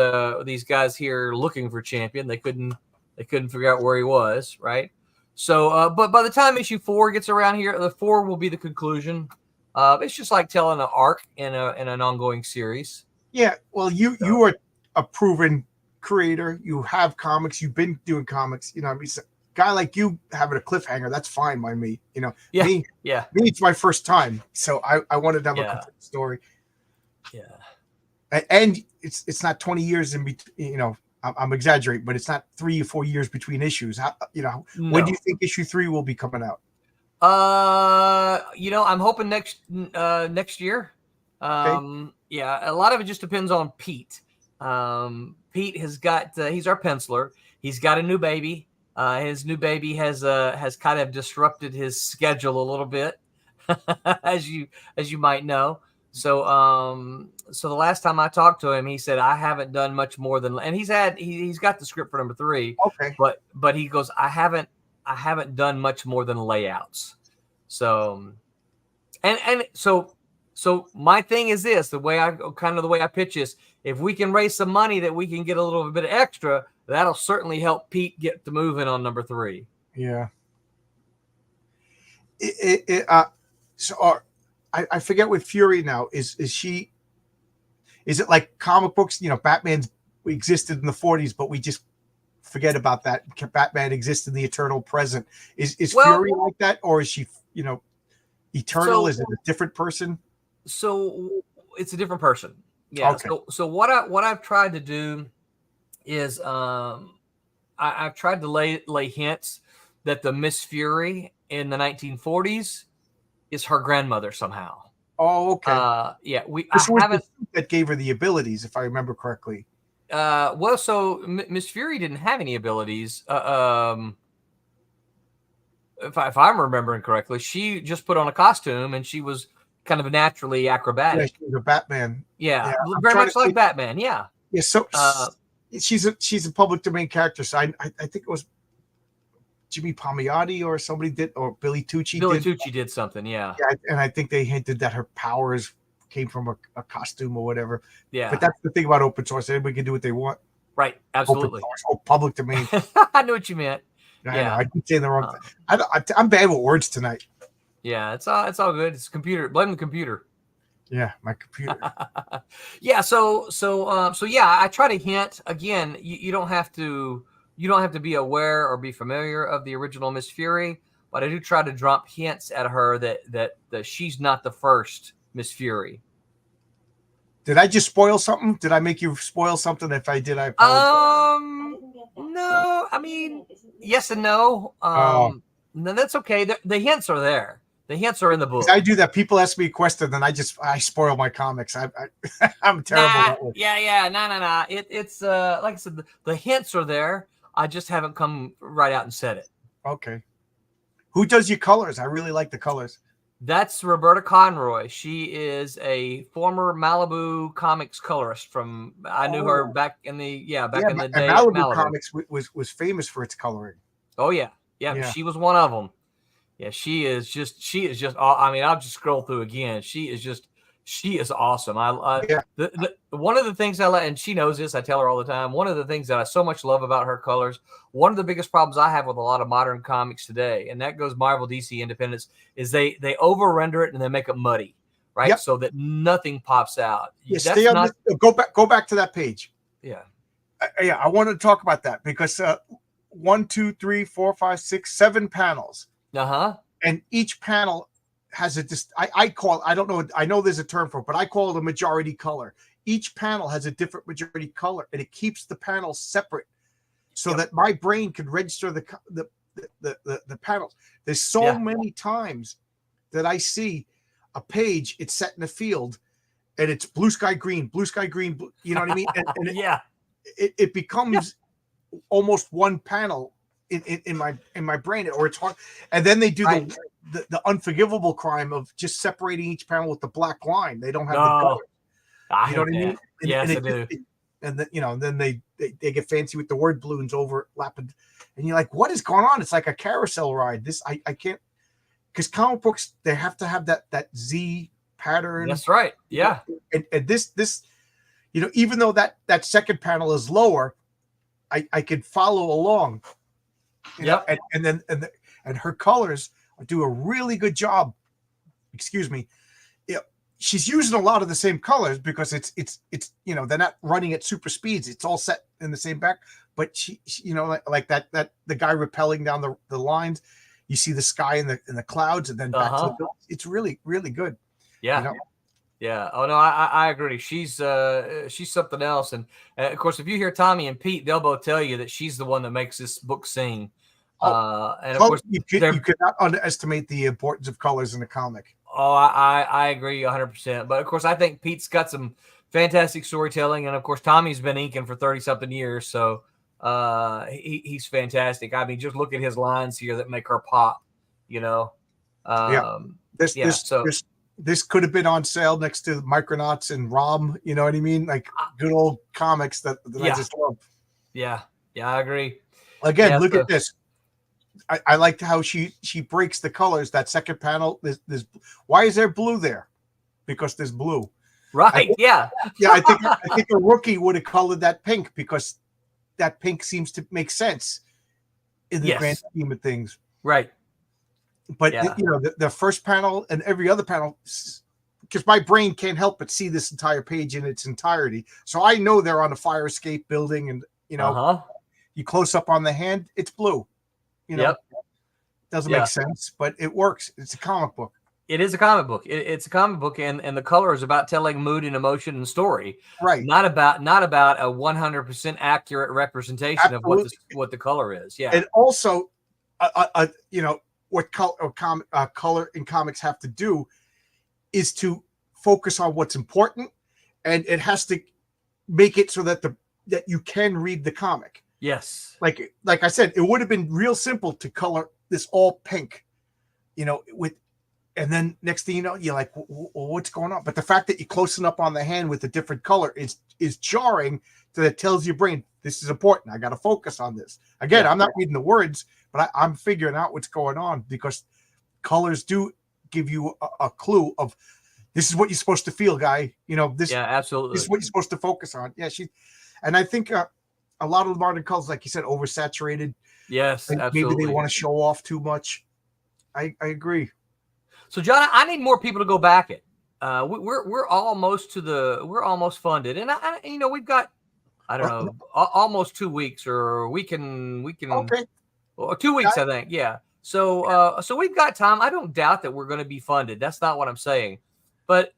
Speaker 2: guys here looking for champion. They couldn't They couldn't figure out where he was, right? So, but by the time issue 4 gets around here, the 4 will be the conclusion. It's just like telling an arc in an ongoing series.
Speaker 1: Yeah, well, you are a proven creator. You have comics. You've been doing comics. You know, I mean, a guy like you having a cliffhanger, that's fine by me. You know, me, it's my first time, so I wanted to have a complete story.
Speaker 2: Yeah,
Speaker 1: and it's not 20 years in between. You know, I'm exaggerating, but it's not 3 or 4 years between issues. How, you know, when do you think issue 3 will be coming out?
Speaker 2: You know, I'm hoping next year.
Speaker 1: Okay.
Speaker 2: Yeah, a lot of it just depends on Pete. Pete has got he's our penciler. He's got a new baby. His new baby has kind of disrupted his schedule a little bit, as you might know. So so the last time I talked to him, he said I haven't done much more than, and he's got the script for number 3.
Speaker 1: Okay.
Speaker 2: But he goes, I haven't done much more than layouts. So and so my thing is this, the way I pitch this, if we can raise some money that we can get a little bit of extra, that'll certainly help Pete get to moving on number 3.
Speaker 1: Yeah. I forget what Fury now is it like comic books, you know, Batman's existed in the 40s, but we just forget about that. Batman exists in the eternal present. Is Fury like that, or is she, you know, eternal? Is it a different person?
Speaker 2: So it's a different person. Yeah. Okay. So what I've tried to do is I've tried to lay hints that the Miss Fury in the 1940s is her grandmother somehow.
Speaker 1: Oh, okay.
Speaker 2: Yeah,
Speaker 1: that gave her the abilities, if I remember correctly.
Speaker 2: Well, so Miss Fury didn't have any abilities. If I'm remembering correctly, she just put on a costume and she was kind of naturally acrobatic.
Speaker 1: Yeah, she was a Batman.
Speaker 2: Yeah, very much like Batman. Yeah.
Speaker 1: Yeah. So she's a public domain character. So I think it was Jimmy Palmiotti or somebody did, or Billy Tucci.
Speaker 2: Tucci did something. Yeah.
Speaker 1: Yeah, and I think they hinted that her powers came from a costume or whatever.
Speaker 2: Yeah.
Speaker 1: But that's the thing about open source. Anybody can do what they want.
Speaker 2: Right. Absolutely.
Speaker 1: Public domain.
Speaker 2: I knew what you meant.
Speaker 1: I keep saying the wrong thing. I'm bad with words tonight.
Speaker 2: Yeah, it's all good. It's computer. Blame the computer.
Speaker 1: Yeah, my computer.
Speaker 2: Yeah. So yeah, I try to hint again. You don't have to be aware or be familiar of the original Miss Fury, but I do try to drop hints at her that she's not the first Miss Fury.
Speaker 1: Did I just spoil something? Did I make you spoil something? If I did, I apologize.
Speaker 2: No. I mean, yes and no. No, that's okay. The hints are there. The hints are in the book.
Speaker 1: I do that. People ask me a question, then I spoil my comics. I'm terrible.
Speaker 2: Yeah. No. It's like I said, the hints are there. I just haven't come right out and said it.
Speaker 1: Okay. Who does your colors? I really like the colors.
Speaker 2: That's Roberta Conroy. She is a former Malibu Comics colorist from. I knew her back in the day.
Speaker 1: Malibu Comics was famous for its coloring.
Speaker 2: Oh yeah. She was one of them. Yeah, she is just. I mean, I'll just scroll through again. She is awesome. One of the things I like, and she knows this, I tell her all the time, one of the things that I so much love about her colors, one of the biggest problems I have with a lot of modern comics today, and that goes Marvel, DC, Independence, is they over render it and they make it muddy, right? Yep. So that nothing pops out.
Speaker 1: Yeah, go back to that page.
Speaker 2: Yeah.
Speaker 1: I wanted to talk about that because 1, 2, 3, 4, 5, 6, 7 panels. And each panel has I don't know, I know there's a term for it, but I call it a majority color. Each panel has a different majority color, and it keeps the panels separate so that my brain can register the panels. There's so many times that I see a page, it's set in a field, and it's blue sky green, blue, you know what I mean? And it becomes almost one panel in my brain, or it's hard. And then they do the unforgivable crime of just separating each panel with the black line. They don't have the color. You know what I mean?
Speaker 2: Yes, I do.
Speaker 1: And then, then they get fancy with the word balloons overlapping, and you're like, what is going on? It's like a carousel ride. This I can't, because comic books, they have to have that Z pattern.
Speaker 2: That's right. Yeah.
Speaker 1: And this, you know, even though that second panel is lower, I could follow along. You know, and her colors do a really good job. Excuse me. Yeah, she's using a lot of the same colors because it's you know, they're not running at super speeds. It's all set in the same back. But she you know, like that the guy rappelling down the lines, you see the sky in the clouds, and then back to the buildings. It's really, really good.
Speaker 2: Yeah.
Speaker 1: You know?
Speaker 2: Yeah. Oh no, I agree. She's something else. And of course, if you hear Tommy and Pete, they'll both tell you that she's the one that makes this book sing. And of course,
Speaker 1: you cannot underestimate the importance of colors in a comic.
Speaker 2: Oh, I agree 100%. But of course, I think Pete's got some fantastic storytelling, and of course, Tommy's been inking for 30-something years, so he's fantastic. I mean, just look at his lines here that make her pop. You know,
Speaker 1: This could have been on sale next to Micronauts and Rom. You know what I mean? Like good old comics that I just love.
Speaker 2: Yeah, I agree.
Speaker 1: Again, look at this. I liked how she breaks the colors. That second panel, there's why is there blue there? Because there's blue.
Speaker 2: Right.
Speaker 1: I think a rookie would have colored that pink because that pink seems to make sense in the grand scheme of things.
Speaker 2: Right.
Speaker 1: But you know, the first panel and every other panel, because my brain can't help but see this entire page in its entirety. So I know they're on a fire escape building, and you know, you close up on the hand, it's blue. You know, doesn't make sense, but it works. It's a comic book.
Speaker 2: It is a comic book. It's a comic book, and the color is about telling mood and emotion and story,
Speaker 1: right?
Speaker 2: Not about a 100% accurate representation of what the color is. Yeah,
Speaker 1: and also, you know, what color in comics have to do is to focus on what's important, and it has to make it so that you can read the comic.
Speaker 2: Yes.
Speaker 1: Like I said, it would have been real simple to color this all pink, you know, and then next thing you know, you're like, well, what's going on? But the fact that you're closing up on the hand with a different color is jarring. So that tells your brain, this is important. I got to focus on this. Again, I'm not reading the words, but I'm figuring out what's going on because colors do give you a clue of this is what you're supposed to feel, guy. You know,
Speaker 2: absolutely.
Speaker 1: This is what you're supposed to focus on. Yeah, and I think a lot of the modern colors, like you said, oversaturated.
Speaker 2: Yes, absolutely.
Speaker 1: Maybe they want to show off too much. I agree.
Speaker 2: So, John, I need more people to go back it. We're almost funded, and you know, we've got almost 2 weeks, or we can
Speaker 1: okay,
Speaker 2: 2 weeks, I think. Yeah. So we've got time. I don't doubt that we're going to be funded. That's not what I'm saying, but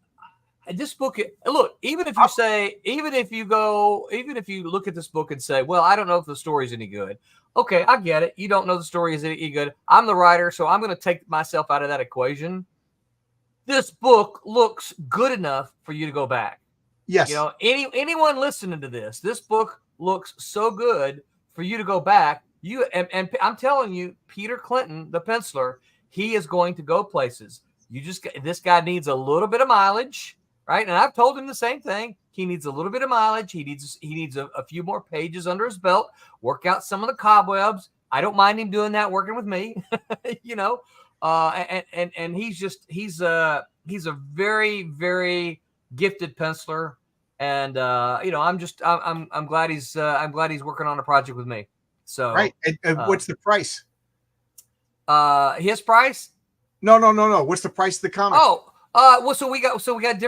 Speaker 2: this book, look, even if you look at this book and say, well, I don't know if the story's any good. Okay, I get it. You don't know the story is any good. I'm the writer, so I'm going to take myself out of that equation. This book looks good enough for you to go back.
Speaker 1: Yes.
Speaker 2: You know, anyone listening to this book looks so good for you to go back. And I'm telling you, Peter Clinton, the penciler, he is going to go places. This guy needs a little bit of mileage. Right. And I've told him the same thing. He needs a little bit of mileage. He needs a few more pages under his belt, work out some of the cobwebs. I don't mind him doing that, working with me, you know, and he's a very, very gifted penciler. And, you know, I'm glad he's working on a project with me. So,
Speaker 1: right. And what's the price?
Speaker 2: His price?
Speaker 1: No. What's the price of the comic?
Speaker 2: Oh, well, so we got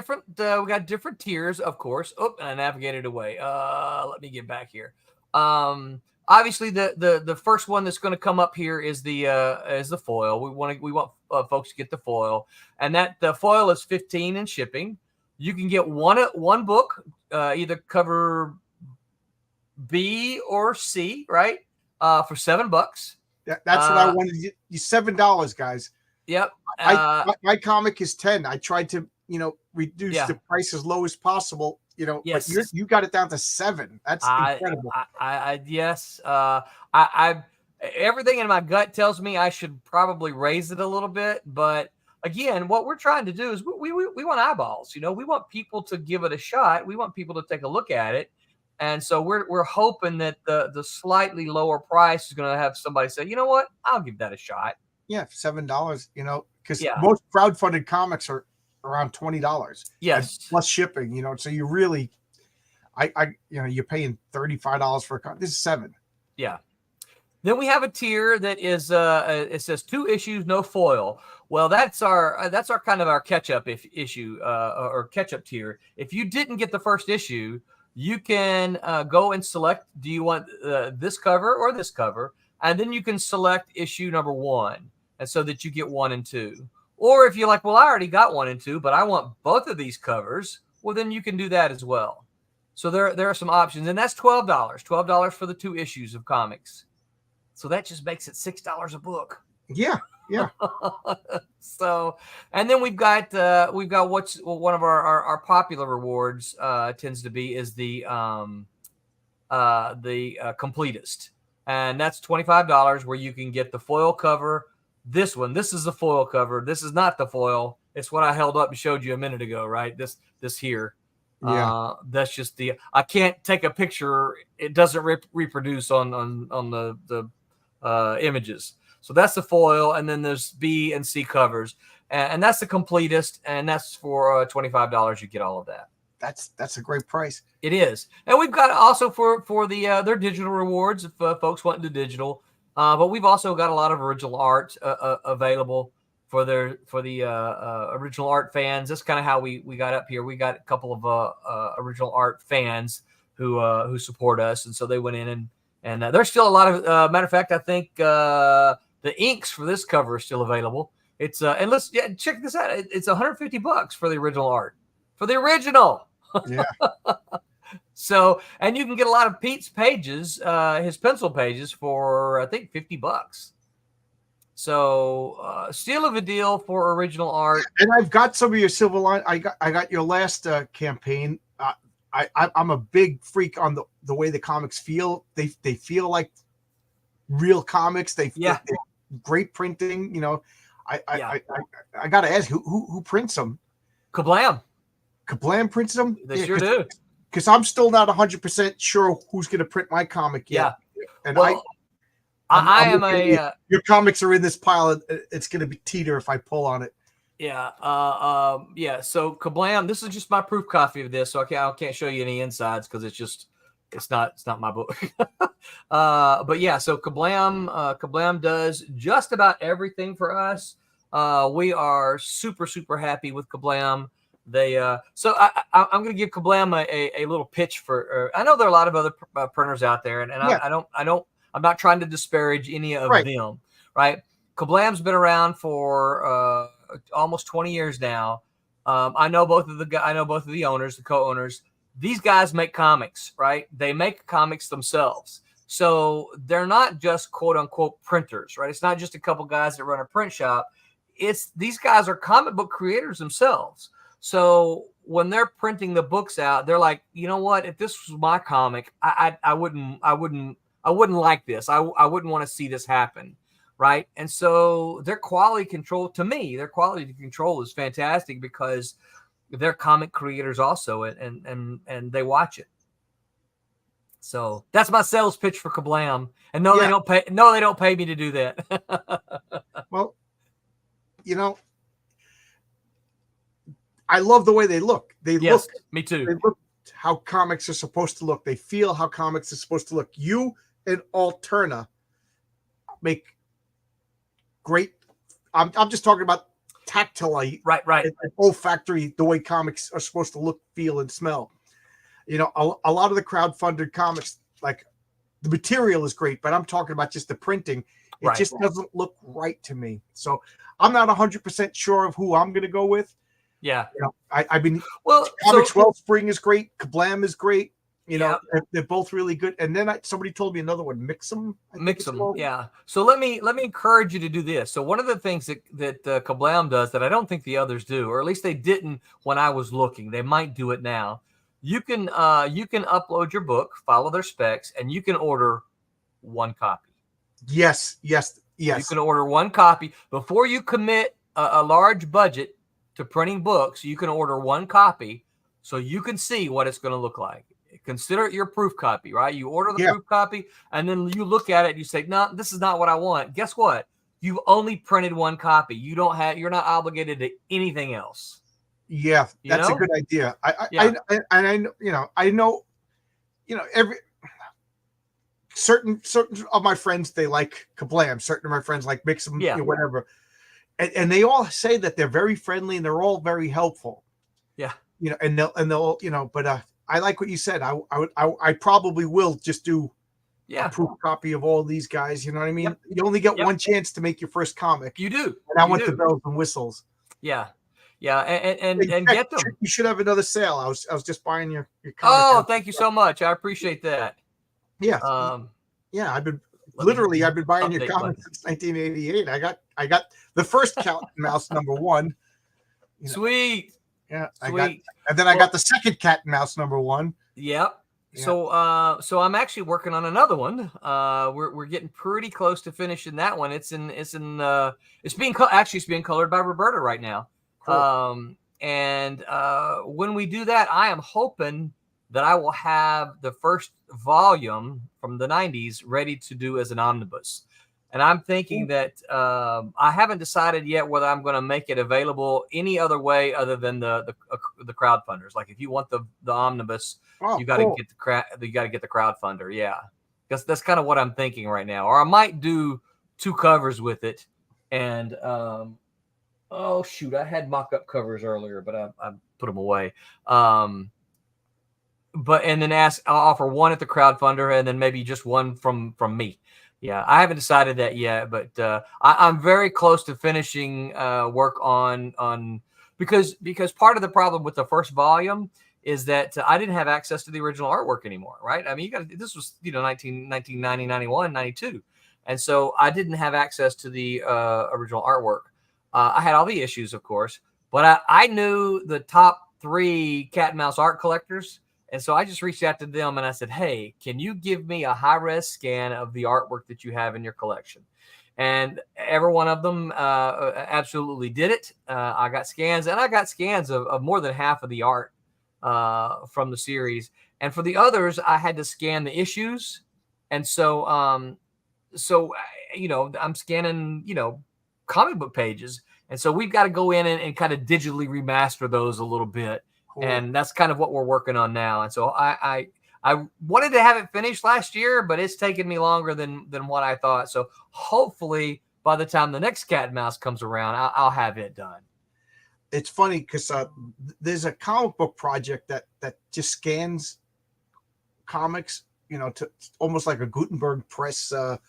Speaker 2: different tiers, of course. Oh, and I navigated away. Let me get back here. Obviously the first one that's going to come up here is the foil. We want folks to get the foil, and that the foil is $15 in shipping. You can get one book, either cover B or C, right? For $7.
Speaker 1: That's what I wanted. You $7, guys.
Speaker 2: Yep.
Speaker 1: My comic is 10. I tried to, you know, reduce the price as low as possible, you know, but you got it down to 7. That's incredible.
Speaker 2: Yes. Everything in my gut tells me I should probably raise it a little bit, but again, what we're trying to do is we want eyeballs, you know, we want people to give it a shot. We want people to take a look at it. And so we're hoping that the slightly lower price is going to have somebody say, you know what, I'll give that a shot.
Speaker 1: Yeah, $7, you know, because most crowdfunded comics are around $20.
Speaker 2: Yes,
Speaker 1: plus shipping, you know. So you really, you know, you're paying $35 for a comic. This is $7.
Speaker 2: Yeah. Then we have a tier that is it says 2 issues, no foil. Well, that's our kind of our catch-up issue or catch-up tier. If you didn't get the first issue, you can go and select, do you want this cover or this cover? And then you can select issue number 1, and so that you get 1 and 2. Or if you're like, well, I already got 1 and 2, but I want both of these covers, well, then you can do that as well. So there are some options, and that's $12 for the 2 issues of comics. So that just makes it $6 a book.
Speaker 1: Yeah.
Speaker 2: So, and then we've got what's one of our popular rewards tends to be is the completist, and that's $25 where you can get the foil cover. This is the foil cover. This is not the foil. It's what I held up and showed you a minute ago, right? This here.
Speaker 1: Yeah.
Speaker 2: That's just I can't take a picture. It doesn't reproduce on the images. So that's the foil, and then there's B and C covers, and that's the completist, and that's for $25. You get all of that.
Speaker 1: That's a great price.
Speaker 2: It is, and we've got also for the their digital rewards if folks want to do digital, but we've also got a lot of original art available for the original art fans. That's kind of how we got up here. We got a couple of original art fans who support us, and so they went in and there's still a lot of matter of fact, I think the inks for this cover are still available. It's and let's check this out. It's $150 for the original art, for the original.
Speaker 1: Yeah.
Speaker 2: So, and you can get a lot of Pete's pages, his pencil pages, for I think $50. So, steal of a deal for original art.
Speaker 1: And I've got some of your Silverline. I got your last campaign. I'm a big freak on the way the comics feel. They feel like real comics. They're great printing. You know, I got to ask who prints them.
Speaker 2: Kablam.
Speaker 1: Kablam prints them.
Speaker 2: They sure do.
Speaker 1: Because I'm still not 100% sure who's going to print my comic yet. Yeah. And
Speaker 2: well, I'm
Speaker 1: your comics are in this pile. It's going to be teeter if I pull on it.
Speaker 2: Yeah. So Kablam, this is just my proof copy of this. So I can't show you any insides because it's not my book. But yeah, so Kablam does just about everything for us. We are super, super happy with Kablam. So I'm going to give Kablam a little pitch for, I know there are a lot of other printers out there, and I'm not trying to disparage any of them, right? Kablam's been around for almost 20 years now. I know both of the owners, the co-owners. These guys make comics, right? They make comics themselves. So they're not just quote unquote printers, right? It's not just a couple guys that run a print shop. These guys are comic book creators themselves. So when they're printing the books out, they're like, you know what? If this was my comic, I wouldn't like this. I wouldn't want to see this happen. Right. And so their quality control is fantastic because they're comic creators also, and they watch it. So that's my sales pitch for Kablam. And they don't pay me to do that.
Speaker 1: Well, you know, I love the way they look.
Speaker 2: Me too.
Speaker 1: They look how comics are supposed to look. They feel how comics are supposed to look. You and Alterna make great. I'm just talking about tactile,
Speaker 2: right,
Speaker 1: and olfactory, the way comics are supposed to look, feel, and smell. You know, a lot of the crowdfunded comics, like the material is great, but I'm talking about just the printing. It just doesn't look right to me. So I'm not 100% sure of who I'm going to go with.
Speaker 2: Yeah,
Speaker 1: you know, Comics Wellspring is great. Kablam is great. You know, they're both really good. And then somebody told me another one, Mix 'em.
Speaker 2: Yeah. So let me encourage you to do this. So one of the things that Kablam does that I don't think the others do, or at least they didn't when I was looking, they might do it now. You can upload your book, follow their specs, and you can order one copy.
Speaker 1: Yes. You
Speaker 2: can order one copy before you commit a large budget to printing books. You can order one copy so you can see what it's going to look like. Consider it your proof copy, right? You order the proof copy, and then you look at it and you say, no, this is not what I want. Guess what? You've only printed one copy. You're not obligated to anything else.
Speaker 1: Yeah, that's a good idea. I know, certain of my friends, they like Kablam. Certain of my friends like mix them,
Speaker 2: Yeah.
Speaker 1: whatever. And they all say that they're very friendly and they're all very helpful.
Speaker 2: Yeah.
Speaker 1: And they'll but I like what you said. I probably will just do a proof copy of all these guys. You know what I mean?
Speaker 2: Yep.
Speaker 1: You only get one chance to make your first comic.
Speaker 2: You do.
Speaker 1: And I want the bells and whistles.
Speaker 2: Yeah. Yeah. And get them.
Speaker 1: You should have another sale. I was just buying your comic.
Speaker 2: Oh, thank you so much. I appreciate that.
Speaker 1: Yeah. Yeah. I've been buying your comics since 1988. I got the first Cat and Mouse #1.
Speaker 2: Sweet.
Speaker 1: Yeah. I got the second Cat and Mouse #1.
Speaker 2: Yep. Yeah. So I'm actually working on another one. We're getting pretty close to finishing that one. It's being colored by Roberta right now. Cool. And when we do that, I am hoping that I will have the first volume from the 90s ready to do as an omnibus. And I'm thinking that I haven't decided yet whether I'm going to make it available any other way other than the crowdfunders. Like if you want the omnibus, you got to get the crowdfunder. Yeah, that's kind of what I'm thinking right now. Or I might do 2 covers with it. And oh shoot, I had mock-up covers earlier, but I put them away. But and then I'll offer one at the crowdfunder, and then maybe just one from me. Yeah, I haven't decided that yet, but I'm very close to finishing work on because part of the problem with the first volume is that I didn't have access to the original artwork anymore, right? I mean, this was 1990, 91, 92, and so I didn't have access to the original artwork. I had all the issues, of course, but I knew the top 3 Cat and Mouse art collectors. And so I just reached out to them and I said, hey, can you give me a high-res scan of the artwork that you have in your collection? And every one of them absolutely did it. I got scans, and I got scans of more than half of the art from the series. And for the others, I had to scan the issues. And so, I'm scanning, comic book pages. And so we've got to go in and kind of digitally remaster those a little bit. Cool. And that's kind of what we're working on now. And so I wanted to have it finished last year, but it's taken me longer than what I thought. So hopefully by the time the next Cat and Mouse comes around, I'll have it done.
Speaker 1: It's funny because there's a comic book project that just scans comics, to almost like a Gutenberg press. What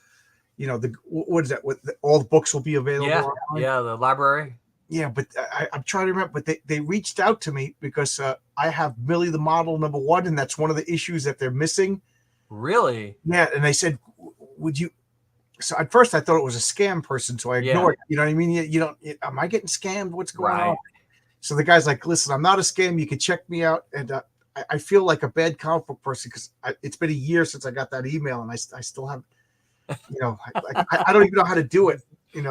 Speaker 1: is that? All the books will be available.
Speaker 2: Yeah, the library.
Speaker 1: Yeah, but I'm trying to remember. But they reached out to me because I have Millie the Model #1, and that's one of the issues that they're missing.
Speaker 2: Really?
Speaker 1: Yeah, and they said, "Would you?" So at first I thought it was a scam person, so I ignored it. You know what I mean? You don't. Am I getting scammed? What's going on? So the guy's like, "Listen, I'm not a scam. You can check me out." And I feel like a bad comic book person because it's been a year since I got that email, and I still have. I don't even know how to do it.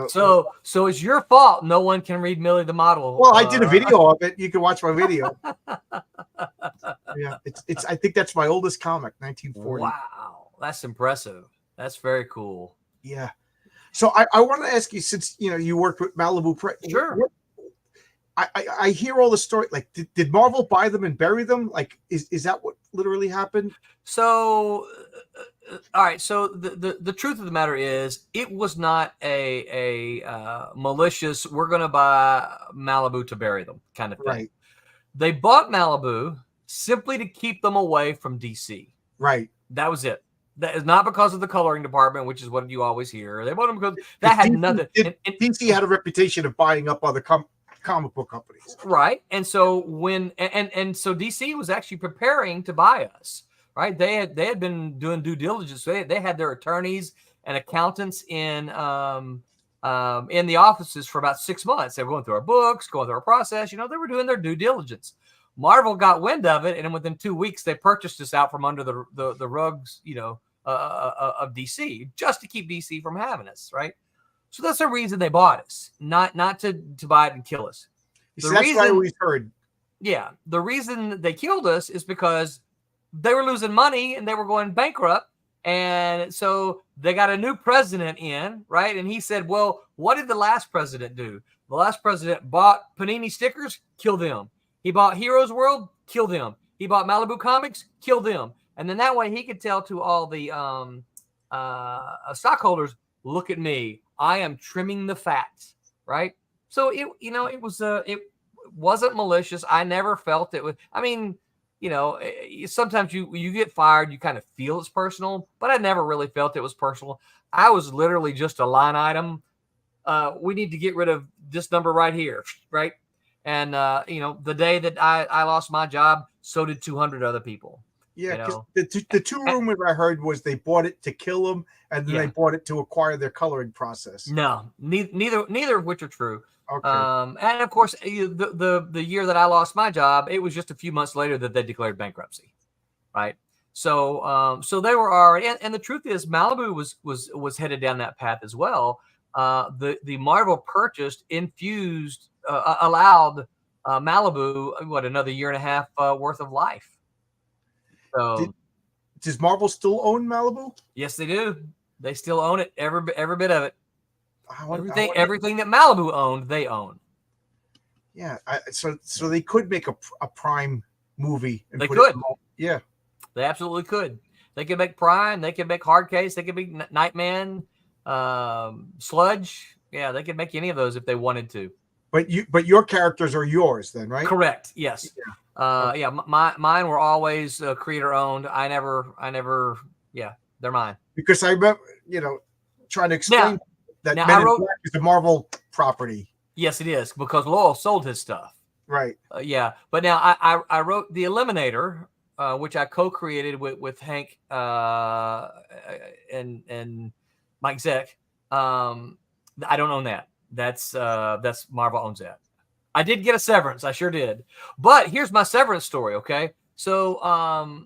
Speaker 2: So it's your fault no one can read Millie the Model.
Speaker 1: Well, I did a video of it. You can watch my video. Yeah, it's I think that's my oldest comic, 1940.
Speaker 2: Wow, that's impressive. That's very cool.
Speaker 1: Yeah. So I want to ask you, since you worked with Malibu Press.
Speaker 2: Sure.
Speaker 1: I hear all the story. Like, did Marvel buy them and bury them? Like, is that what literally happened?
Speaker 2: So, all right. So the truth of the matter is, it was not a malicious, we're going to buy Malibu to bury them kind of thing. Right. They bought Malibu simply to keep them away from DC.
Speaker 1: Right.
Speaker 2: That was it. That is not because of the coloring department, which is what you always hear. They bought them because that had nothing.
Speaker 1: DC had a reputation of buying up other comic book companies,
Speaker 2: right? And so so DC was actually preparing to buy us, right? They had been doing due diligence. They had their attorneys and accountants in the offices for about 6 months. They were going through our books, going through our process. They were doing their due diligence. Marvel got wind of it, and then within 2 weeks, they purchased us out from under the rugs, of DC, just to keep DC from having us, right? So that's the reason they bought us, not to buy it and kill us.
Speaker 1: That's why we heard.
Speaker 2: Yeah, the reason they killed us is because they were losing money and they were going bankrupt, and so they got a new president in, right? And he said, "Well, what did the last president do? The last president bought Panini stickers, kill them. He bought Heroes World, kill them. He bought Malibu Comics, kill them." And then that way he could tell to all the stockholders, look at me. I am trimming the fats, right? So it wasn't malicious. I never felt it was. I mean, sometimes you get fired, you kind of feel it's personal, but I never really felt it was personal. I was literally just a line item. We need to get rid of this number right here, right? And the day that I lost my job, so did 200 other people.
Speaker 1: Yeah, because the two rumors I heard was they bought it to kill them, and then they bought it to acquire their coloring process.
Speaker 2: No, neither of which are true.
Speaker 1: Okay.
Speaker 2: And of course, the year that I lost my job, it was just a few months later that they declared bankruptcy, right? So they were already, and the truth is, Malibu was headed down that path as well. The Marvel purchased, infused, allowed Malibu another year and a half worth of life. So,
Speaker 1: does Marvel still own Malibu?
Speaker 2: Yes, they do. They still own it, every bit of it. Everything that Malibu owned, they own.
Speaker 1: Yeah, so they could make a Prime movie.
Speaker 2: They could.
Speaker 1: Yeah,
Speaker 2: they absolutely could. They could make Prime. They could make Hard Case. They could make Nightman, Sludge. Yeah, they could make any of those if they wanted to.
Speaker 1: But your characters are yours then, right?
Speaker 2: Correct. Yes. Yeah. Mine were always creator owned. I never. Yeah, they're mine.
Speaker 1: Because I remember, trying to explain that Men in Black is a Marvel property.
Speaker 2: Yes, it is, because Lowell sold his stuff.
Speaker 1: Right.
Speaker 2: Yeah, but now I wrote The Eliminator, which I co-created with Hank and Mike Zeck. I don't own that. That's Marvel owns that. I did get a severance. I sure did. But here's my severance story. Okay. So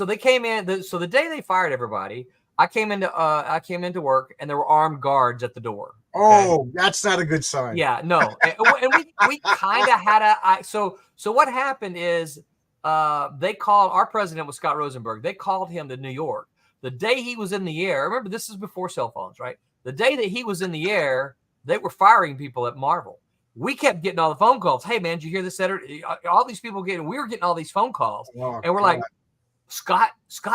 Speaker 2: they came in. So the day they fired everybody, I came into work and there were armed guards at the door.
Speaker 1: Okay? Oh, that's not a good sign.
Speaker 2: Yeah, no. And we kind of had so what happened is they called, our president was Scott Rosenberg. They called him to New York. The day he was in the air, remember this is before cell phones, right? The day that he was in the air, they were firing people at Marvel. We kept getting all the phone calls. Hey man, did you hear this? All these people we were getting all these phone calls.
Speaker 1: Oh,
Speaker 2: and we're like, Scott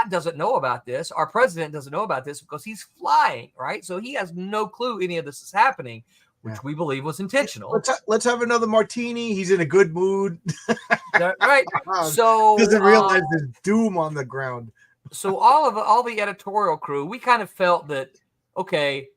Speaker 2: doesn't know about this. Our president doesn't know about this because he's flying, right? So he has no clue any of this is happening, which we believe was intentional.
Speaker 1: Let's have another martini. He's in a good mood.
Speaker 2: Right. So
Speaker 1: doesn't realize there's doom on the ground.
Speaker 2: So all the editorial crew, we kind of felt that, okay,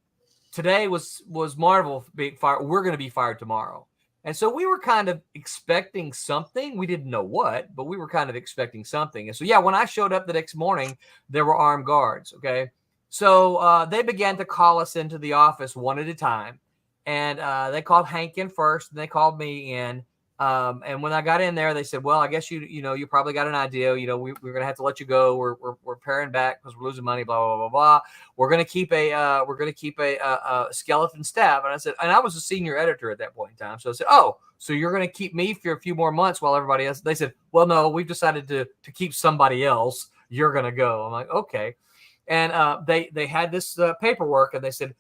Speaker 2: today was Marvel being fired. We're going to be fired tomorrow. And so we were kind of expecting something. We didn't know what, but we were kind of expecting something. And so, yeah, when I showed up the next morning, there were armed guards. Okay. So they began to call us into the office one at a time. And they called Hank in first, and they called me in. And when I got in there, they said, well, I guess you probably got an idea. We're going to have to let you go. We're paring back because we're losing money, blah, blah, blah, blah. We're going to keep a skeleton staff. And I said, and I was a senior editor at that point in time. So I said, oh, so you're going to keep me for a few more months while everybody else. They said, well, no, we've decided to keep somebody else. You're going to go. I'm like, okay. And they had this paperwork, and they said,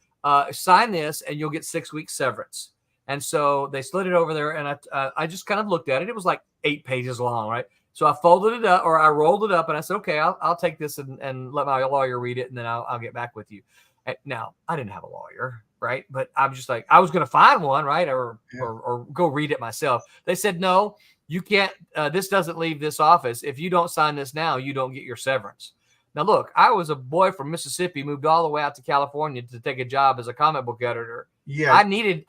Speaker 2: sign this and you'll get 6 weeks severance. And so they slid it over there, and I just kind of looked at it. It was like 8 pages long, right? So I folded it up, or I rolled it up, and I said, okay, I'll take this and let my lawyer read it, and then I'll get back with you. Now, I didn't have a lawyer, right? But I'm just like, I was going to find one, right? Or go read it myself. They said, no, you can't. This doesn't leave this office. If you don't sign this now, you don't get your severance. Now, look, I was a boy from Mississippi, moved all the way out to California to take a job as a comic book editor. Yeah, I needed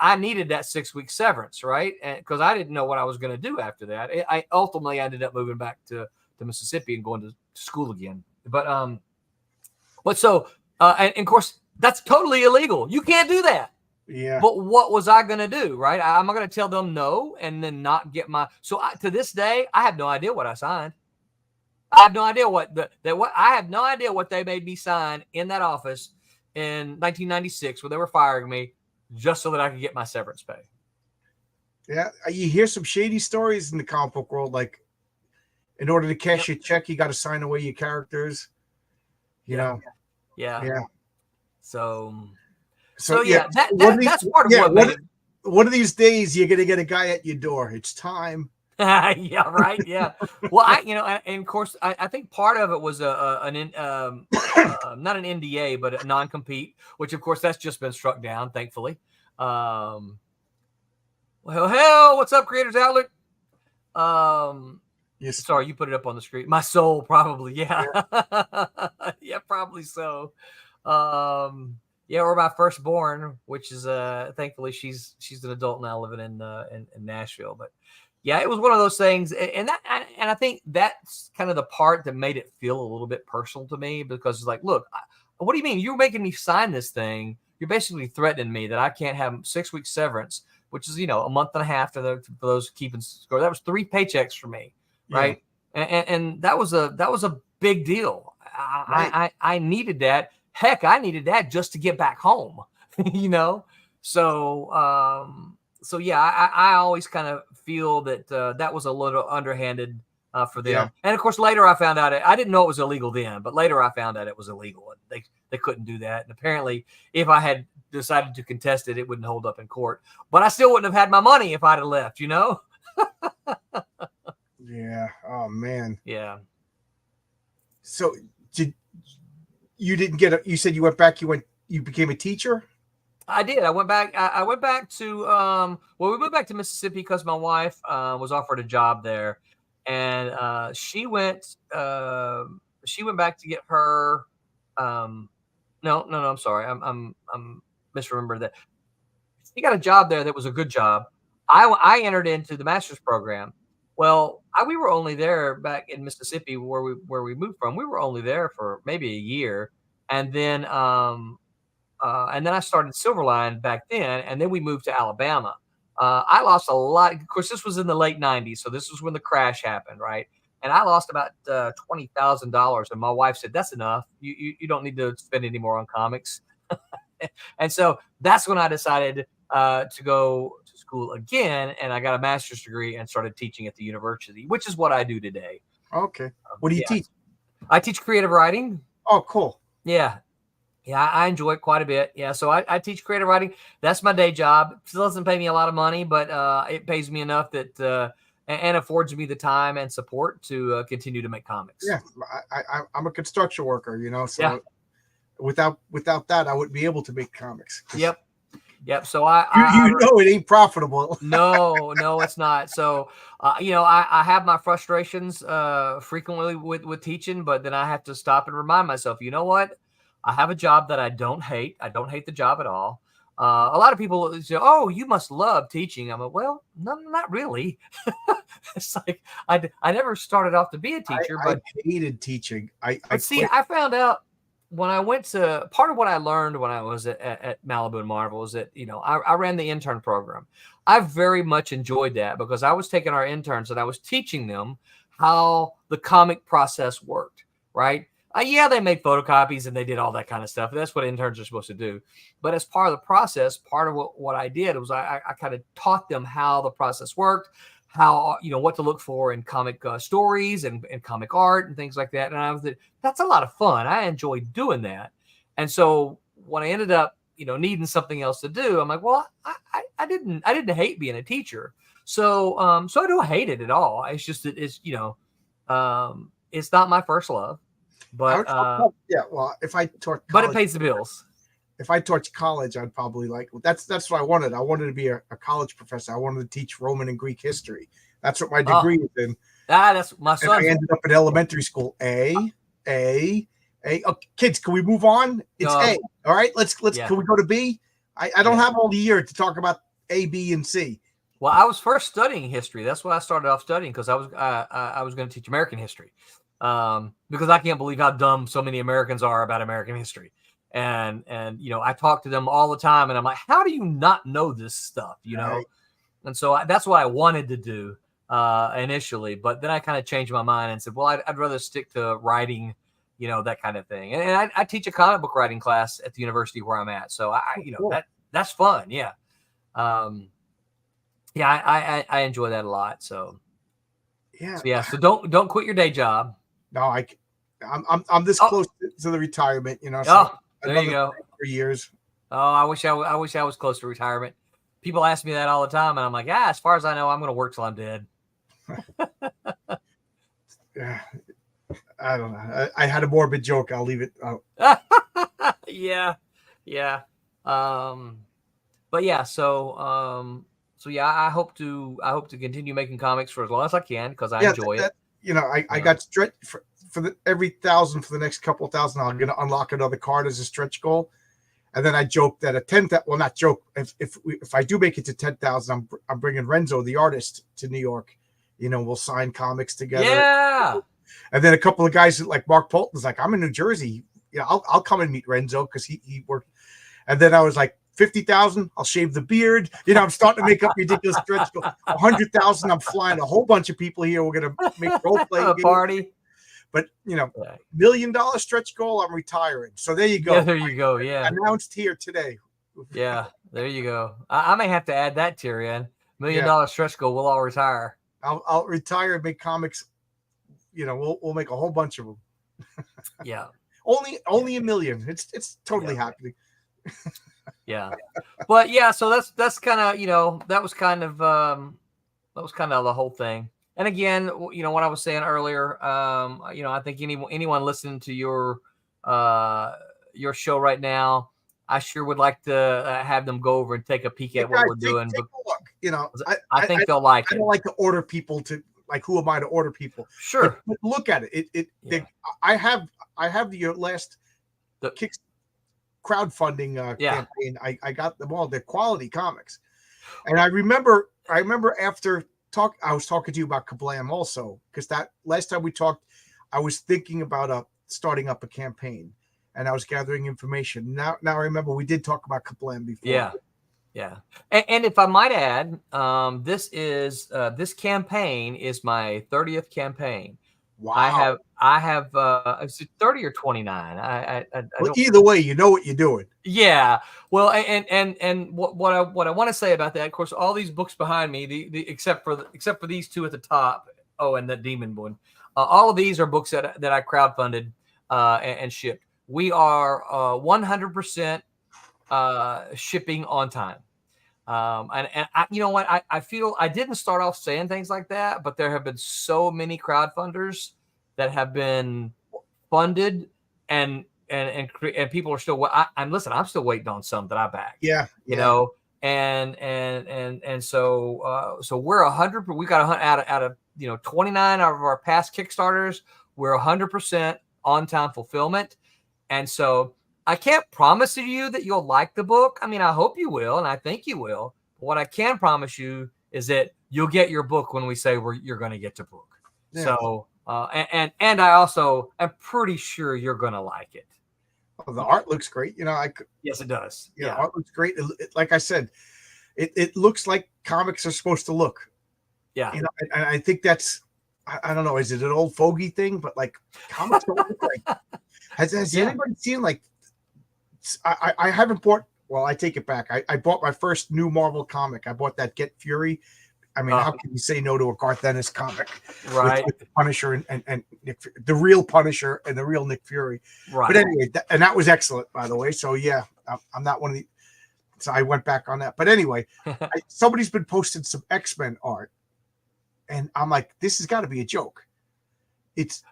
Speaker 2: that 6 week severance, right? And because I didn't know what I was going to do after that. I ultimately ended up moving back to Mississippi and going to school again. But and of course that's totally illegal. You can't do that.
Speaker 1: Yeah.
Speaker 2: But what was I going to do, right? I'm going to tell them no and then not get my. So to this day, I have no idea what I signed. I have no idea I have no idea what they made me sign in that office in 1996 when they were firing me, just so that I could get my severance pay.
Speaker 1: Yeah, you hear some shady stories in the comic book world, like in order to cash your check, you got to sign away your characters.
Speaker 2: Yeah. So
Speaker 1: yeah,
Speaker 2: that's part of what made it.
Speaker 1: One of these days, you're gonna get a guy at your door. It's time.
Speaker 2: Yeah, right. Yeah. Well, and of course, I think part of it was not an NDA, but a non-compete, which of course that's just been struck down, thankfully. Well, what's up, Creators Outlet?
Speaker 1: Yes.
Speaker 2: Sorry, you put it up on the screen. My soul, probably. Yeah. Yeah, probably so. Yeah, or my firstborn, which is thankfully she's an adult now living in Nashville. But yeah, it was one of those things, and I think that's kind of the part that made it feel a little bit personal to me, because it's like, look, what do you mean you're making me sign this thing? You're basically threatening me that I can't have 6 weeks severance, which is a month and a half for those keeping score. That was 3 paychecks for me, right? Yeah. And that was a big deal. I needed that. Heck, I needed that just to get back home, So yeah, I always kind of feel that that was a little underhanded for them. Yeah. And of course, later I found out I didn't know it was illegal then, but later I found out it was illegal, and they couldn't do that. And apparently, if I had decided to contest it, it wouldn't hold up in court. But I still wouldn't have had my money if I'd have left.
Speaker 1: Yeah. Oh man.
Speaker 2: Yeah.
Speaker 1: So you didn't get you said you went back, you became a teacher?
Speaker 2: I did. I went back. I went back to we went back to Mississippi because my wife was offered a job there, and she went back to get her. No, I'm sorry. I'm misremembered that. She got a job there that was a good job. I entered into the master's program. Well, we were only there back in Mississippi where we moved from. We were only there for maybe a year, and then I started Silverline back then, and then we moved to Alabama. I lost a lot. Of course, this was in the late '90s, so this was when the crash happened, right? And I lost about $20,000. And my wife said, "That's enough. You don't need to spend any more on comics." And so that's when I decided to go to school again, and I got a master's degree and started teaching at the university, which is what I do today.
Speaker 1: Okay. What do you teach?
Speaker 2: I teach creative writing.
Speaker 1: Oh, cool.
Speaker 2: Yeah. Yeah, I enjoy it quite a bit. Yeah, so I teach creative writing. That's my day job. It still doesn't pay me a lot of money, but it pays me enough that and affords me the time and support to continue to make comics.
Speaker 1: Yeah, I'm a construction worker, so yeah. Without that, I wouldn't be able to make comics.
Speaker 2: Yep. So
Speaker 1: it ain't profitable.
Speaker 2: No, it's not. So I have my frustrations frequently with teaching, but then I have to stop and remind myself, you know what? I have a job that I don't hate. I don't hate the job at all. A lot of people say, "Oh, you must love teaching." I'm like, well, no, not really. It's like I never started off to be a teacher, but
Speaker 1: I hated teaching. I
Speaker 2: found out when I went to part of what I learned when I was at Malibu and Marvel is that I ran the intern program. I very much enjoyed that because I was taking our interns and I was teaching them how the comic process worked, right? Yeah, they made photocopies and they did all that kind of stuff. That's what interns are supposed to do. But as part of the process, part of what I did was I kind of taught them how the process worked, how, what to look for in comic stories and comic art and things like that. And that's a lot of fun. I enjoyed doing that. And so when I ended up, needing something else to do, I'm like, well, I didn't hate being a teacher. So I don't hate it at all. It's just that it's not my first love. But
Speaker 1: if I taught college,
Speaker 2: but it pays the bills.
Speaker 1: If I taught college, I'd probably that's what I wanted. I wanted to be a college professor. I wanted to teach Roman and Greek history. That's what my degree is in.
Speaker 2: That's my son.
Speaker 1: I ended up in elementary school. A. Oh, kids, can we move on? It's A. All right, let's. Can we go to B? I don't have all the year to talk about A, B, and C.
Speaker 2: Well, I was first studying history. That's what I started off studying because I was going to teach American history. Because I can't believe how dumb so many Americans are about American history. And I talk to them all the time and I'm like, how do you not know this stuff?
Speaker 1: Right.
Speaker 2: And so that's what I wanted to do initially, but then I kind of changed my mind and said, well, I'd rather stick to writing, that kind of thing. And I teach a comic book writing class at the university where I'm at. So
Speaker 1: cool.
Speaker 2: that's fun. Yeah. I enjoy that a lot. So
Speaker 1: yeah.
Speaker 2: So don't quit your day job.
Speaker 1: No, I'm this close to the retirement,
Speaker 2: So there you go.
Speaker 1: 3 years.
Speaker 2: Oh, I wish I was close to retirement. People ask me that all the time, and I'm like, as far as I know, I'm going to work till I'm dead.
Speaker 1: Yeah, I don't know. I had a morbid joke. I'll leave it out.
Speaker 2: Yeah, yeah. But yeah, so yeah, I hope to continue making comics for as long as I can because I
Speaker 1: Yeah,
Speaker 2: enjoy it.
Speaker 1: I got stretch for the every 1,000 for the next couple thousand. I'm gonna unlock another card as a stretch goal, and then I joke that at 10,000, well, not joke. If I do make it to 10,000, I'm bringing Renzo the artist to New York. We'll sign comics together.
Speaker 2: Yeah.
Speaker 1: And then a couple of guys like Mark Polton's like, I'm in New Jersey. I'll come and meet Renzo because he worked. And then I was like, 50,000, I'll shave the beard. I'm starting to make up ridiculous stretch goals. 100,000, I'm flying a whole bunch of people here. We're gonna make role playing
Speaker 2: party.
Speaker 1: But $1 million stretch goal, I'm retiring. So there you go.
Speaker 2: Yeah, there you go. Yeah,
Speaker 1: announced here today.
Speaker 2: Yeah, there you go. I may have to add that to your end. $1 million stretch goal. We'll all retire.
Speaker 1: I'll retire and make comics. We'll make a whole bunch of them.
Speaker 2: Yeah.
Speaker 1: Only $1 million. It's totally happening.
Speaker 2: Yeah, but yeah, so that's kind of that was kind of the whole thing. And again, what I was saying earlier, I think anyone listening to your show right now, I sure would like to have them go over and take a peek at what we're doing.
Speaker 1: Take a look.
Speaker 2: I think they'll like it.
Speaker 1: I don't like to order people to like. Who am I to order people?
Speaker 2: Sure,
Speaker 1: but look at it. I have your last crowdfunding campaign. I got them all. They're quality comics, and I remember after I was talking to you about Kablam also, because that last time we talked, I was thinking about starting up a campaign, and I was gathering information. Now I remember we did talk about Kablam before.
Speaker 2: Yeah. And if I might add, this campaign is my 30th campaign.
Speaker 1: Wow.
Speaker 2: I have is it 30 or 29? I
Speaker 1: either way, you know what you're doing.
Speaker 2: Yeah. Well, and what I want to say about that, of course, all these books behind me, the except for these two at the top. Oh, and the Demon one. All of these are books that I crowdfunded and shipped. We are 100% shipping on time. And I, you know what, I feel I didn't start off saying things like that, but there have been so many crowdfunders that have been funded and people are still, I'm still waiting on some that I back.
Speaker 1: Yeah.
Speaker 2: You know, and so we're 100, we got out of 29 out of our past Kickstarters, we're 100% on time fulfillment. And so I can't promise you that you'll like the book. I mean, I hope you will, and I think you will. But what I can promise you is that you'll get your book when we say you're going to get the book. Yeah. So, and I also am pretty sure you're going to like it.
Speaker 1: Well, the art looks great.
Speaker 2: Yes, it does.
Speaker 1: Yeah, art looks great. Like I said, it looks like comics are supposed to look.
Speaker 2: Yeah.
Speaker 1: And I think that's, I don't know, is it an old fogey thing? But like comics don't look like. Has anybody seen like? I haven't bought. Well, I take it back. I bought my first new Marvel comic. I bought that Get Fury. I mean, how can you say no to a Garth Ennis comic?
Speaker 2: Right.
Speaker 1: With the Punisher and Nick, the real Punisher and the real Nick Fury.
Speaker 2: Right.
Speaker 1: But anyway, that was excellent, by the way. So yeah, I'm not one of the. So I went back on that. But anyway, somebody's been posting some X-Men art, and I'm like, this has got to be a joke. It's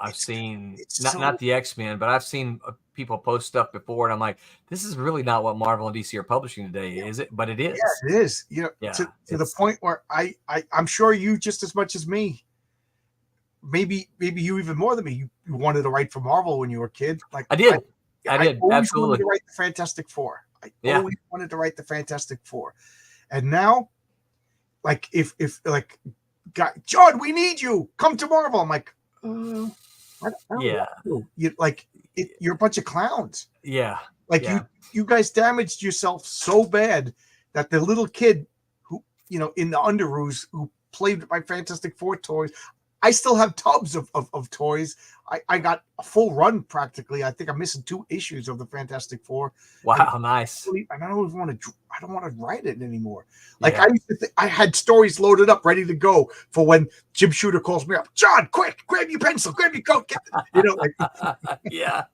Speaker 2: I've seen not the X-Men, but I've seen people post stuff before, and I'm like, this is really not what Marvel and DC are publishing today, is it? But it is.
Speaker 1: Yeah, it is. To the point where I'm sure you just as much as me. Maybe you even more than me. You wanted to write for Marvel when you were a kid. Like
Speaker 2: I did. I
Speaker 1: always
Speaker 2: absolutely
Speaker 1: wanted to write the Fantastic Four. I always wanted to write the Fantastic Four, and now, like if like. John, we need you. Come to Marvel. I'm like, I don't you're a bunch of clowns.
Speaker 2: Yeah.
Speaker 1: Like you guys damaged yourself so bad that the little kid who, in the Underoos who played with my Fantastic Four toys, I still have tubs of toys. I got a full run practically. I think I'm missing 2 issues of the Fantastic Four.
Speaker 2: Wow, nice.
Speaker 1: And I don't want to write it anymore. Like I used to I had stories loaded up, ready to go for when Jim Shooter calls me up. John, quick, grab your pencil, grab your coat.
Speaker 2: Yeah.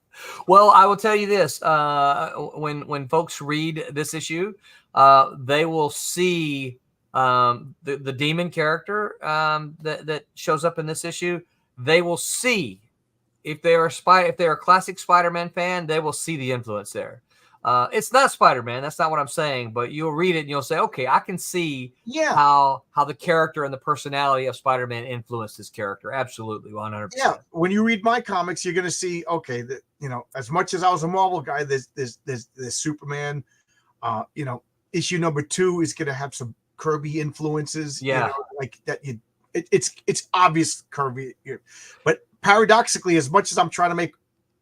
Speaker 2: Well, I will tell you this: when folks read this issue, they will see the demon character that shows up in this issue, they will see if they're a classic Spider-Man fan, they will see the influence there. It's not Spider-Man, that's not what I'm saying, but you'll read it and you'll say, okay, I can see how the character and the personality of Spider-Man influenced his character. Absolutely, 100%.
Speaker 1: Yeah, when you read my comics, you're going to see, okay, as much as I was a Marvel guy, there's Superman. Issue number 2 is going to have some Kirby influences.
Speaker 2: Yeah,
Speaker 1: like that. It's obvious Kirby, but paradoxically, as much as I'm trying to make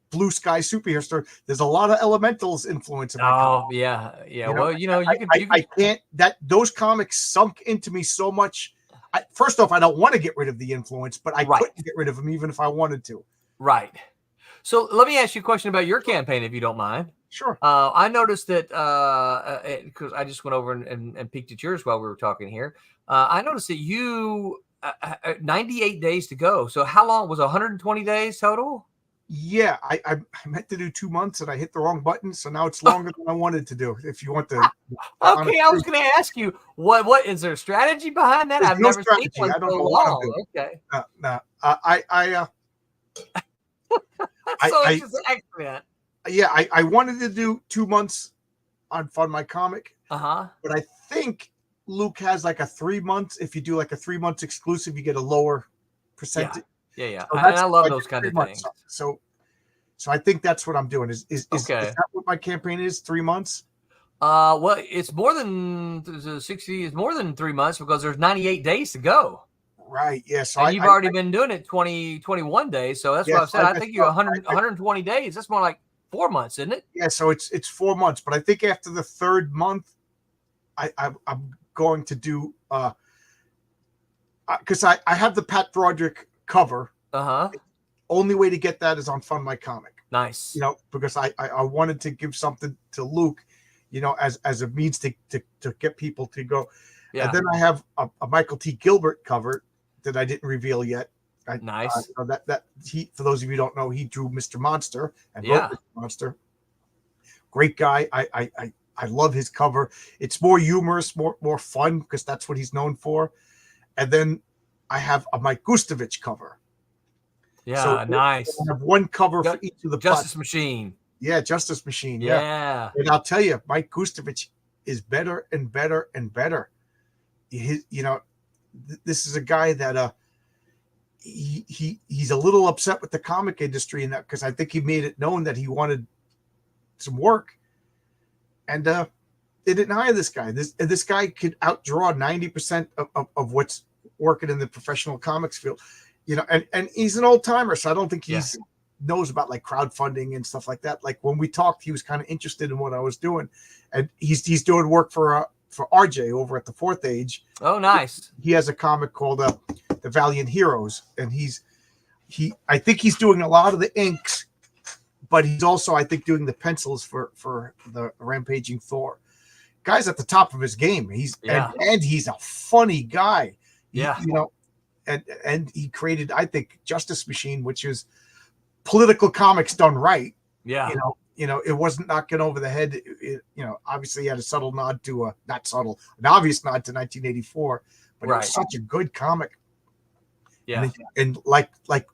Speaker 1: Blue Sky superhero story, there's a lot of Elementals influence in my comics.
Speaker 2: Yeah. Well, you can.
Speaker 1: I can't. Those comics sunk into me so much. First off, I don't want to get rid of the influence, but I couldn't get rid of them even if I wanted to.
Speaker 2: Right. So let me ask you a question about your campaign, if you don't mind.
Speaker 1: Sure.
Speaker 2: I noticed that because I just went over and peeked at yours while we were talking here. I noticed that you 98 days to go. So how long was 120 days total?
Speaker 1: Yeah, I meant to do 2 months and I hit the wrong button, so now it's longer than I wanted to do. If you want to,
Speaker 2: okay, I was going to ask you what is there a strategy behind that? I've never seen one
Speaker 1: I don't
Speaker 2: so
Speaker 1: know
Speaker 2: long. Okay,
Speaker 1: no, I wanted to do 2 months on Fund My Comic, but I think Luke has like a 3 months. If you do like a 3 months exclusive, you get a lower percentage.
Speaker 2: Yeah. So and I love those kind of things.
Speaker 1: So I think that's what I'm doing. Is that what my campaign is? 3 months?
Speaker 2: Well, it's more than 60. It's more than 3 months because there's 98 days to go.
Speaker 1: Right. Yeah. So
Speaker 2: you've already been doing it 21 days. So that's what I've said. I think you're 120 days. That's more like 4 months, isn't it?
Speaker 1: Yeah. So it's 4 months. But I think after the third month, I'm going to do because I have the Pat Broderick cover. Only way to get that is on Fund My Comic.
Speaker 2: Nice.
Speaker 1: Because I wanted to give something to Luke, as a means to get people to go. Yeah. And then I have a Michael T. Gilbert cover that I didn't reveal yet.
Speaker 2: Nice.
Speaker 1: That he, for those of you who don't know, he drew Mr. Monster and wrote Mr. Monster. Great guy. I love his cover. It's more humorous, more fun because that's what he's known for. And then I have a Mike Gustovich cover.
Speaker 2: Yeah,
Speaker 1: so
Speaker 2: nice.
Speaker 1: I have one cover for each of the
Speaker 2: Justice Machine.
Speaker 1: Yeah, Justice Machine. Yeah. And I'll tell you, Mike Gustovich is better and better and better. This is a guy that he's a little upset with the comic industry, and that because I think he made it known that he wanted some work, and they didn't hire this guy. This guy could outdraw 90% of what's working in the professional comics field. And he's an old timer, so I don't think he's knows about like crowdfunding and stuff like that. Like when we talked, he was kind of interested in what I was doing, and he's doing work for RJ over at the Fourth Age.
Speaker 2: Oh, nice.
Speaker 1: He has a comic called The Valiant Heroes, and I think he's doing a lot of the inks, but he's also I think doing the pencils for the Rampaging Thor. Guy's at the top of his game. And he's a funny guy. And he created, I think, Justice Machine, which is political comics done right. Yeah. It wasn't knocking over the head. Obviously he had a subtle nod to an obvious nod to 1984, but it was such a good comic. Yeah. And like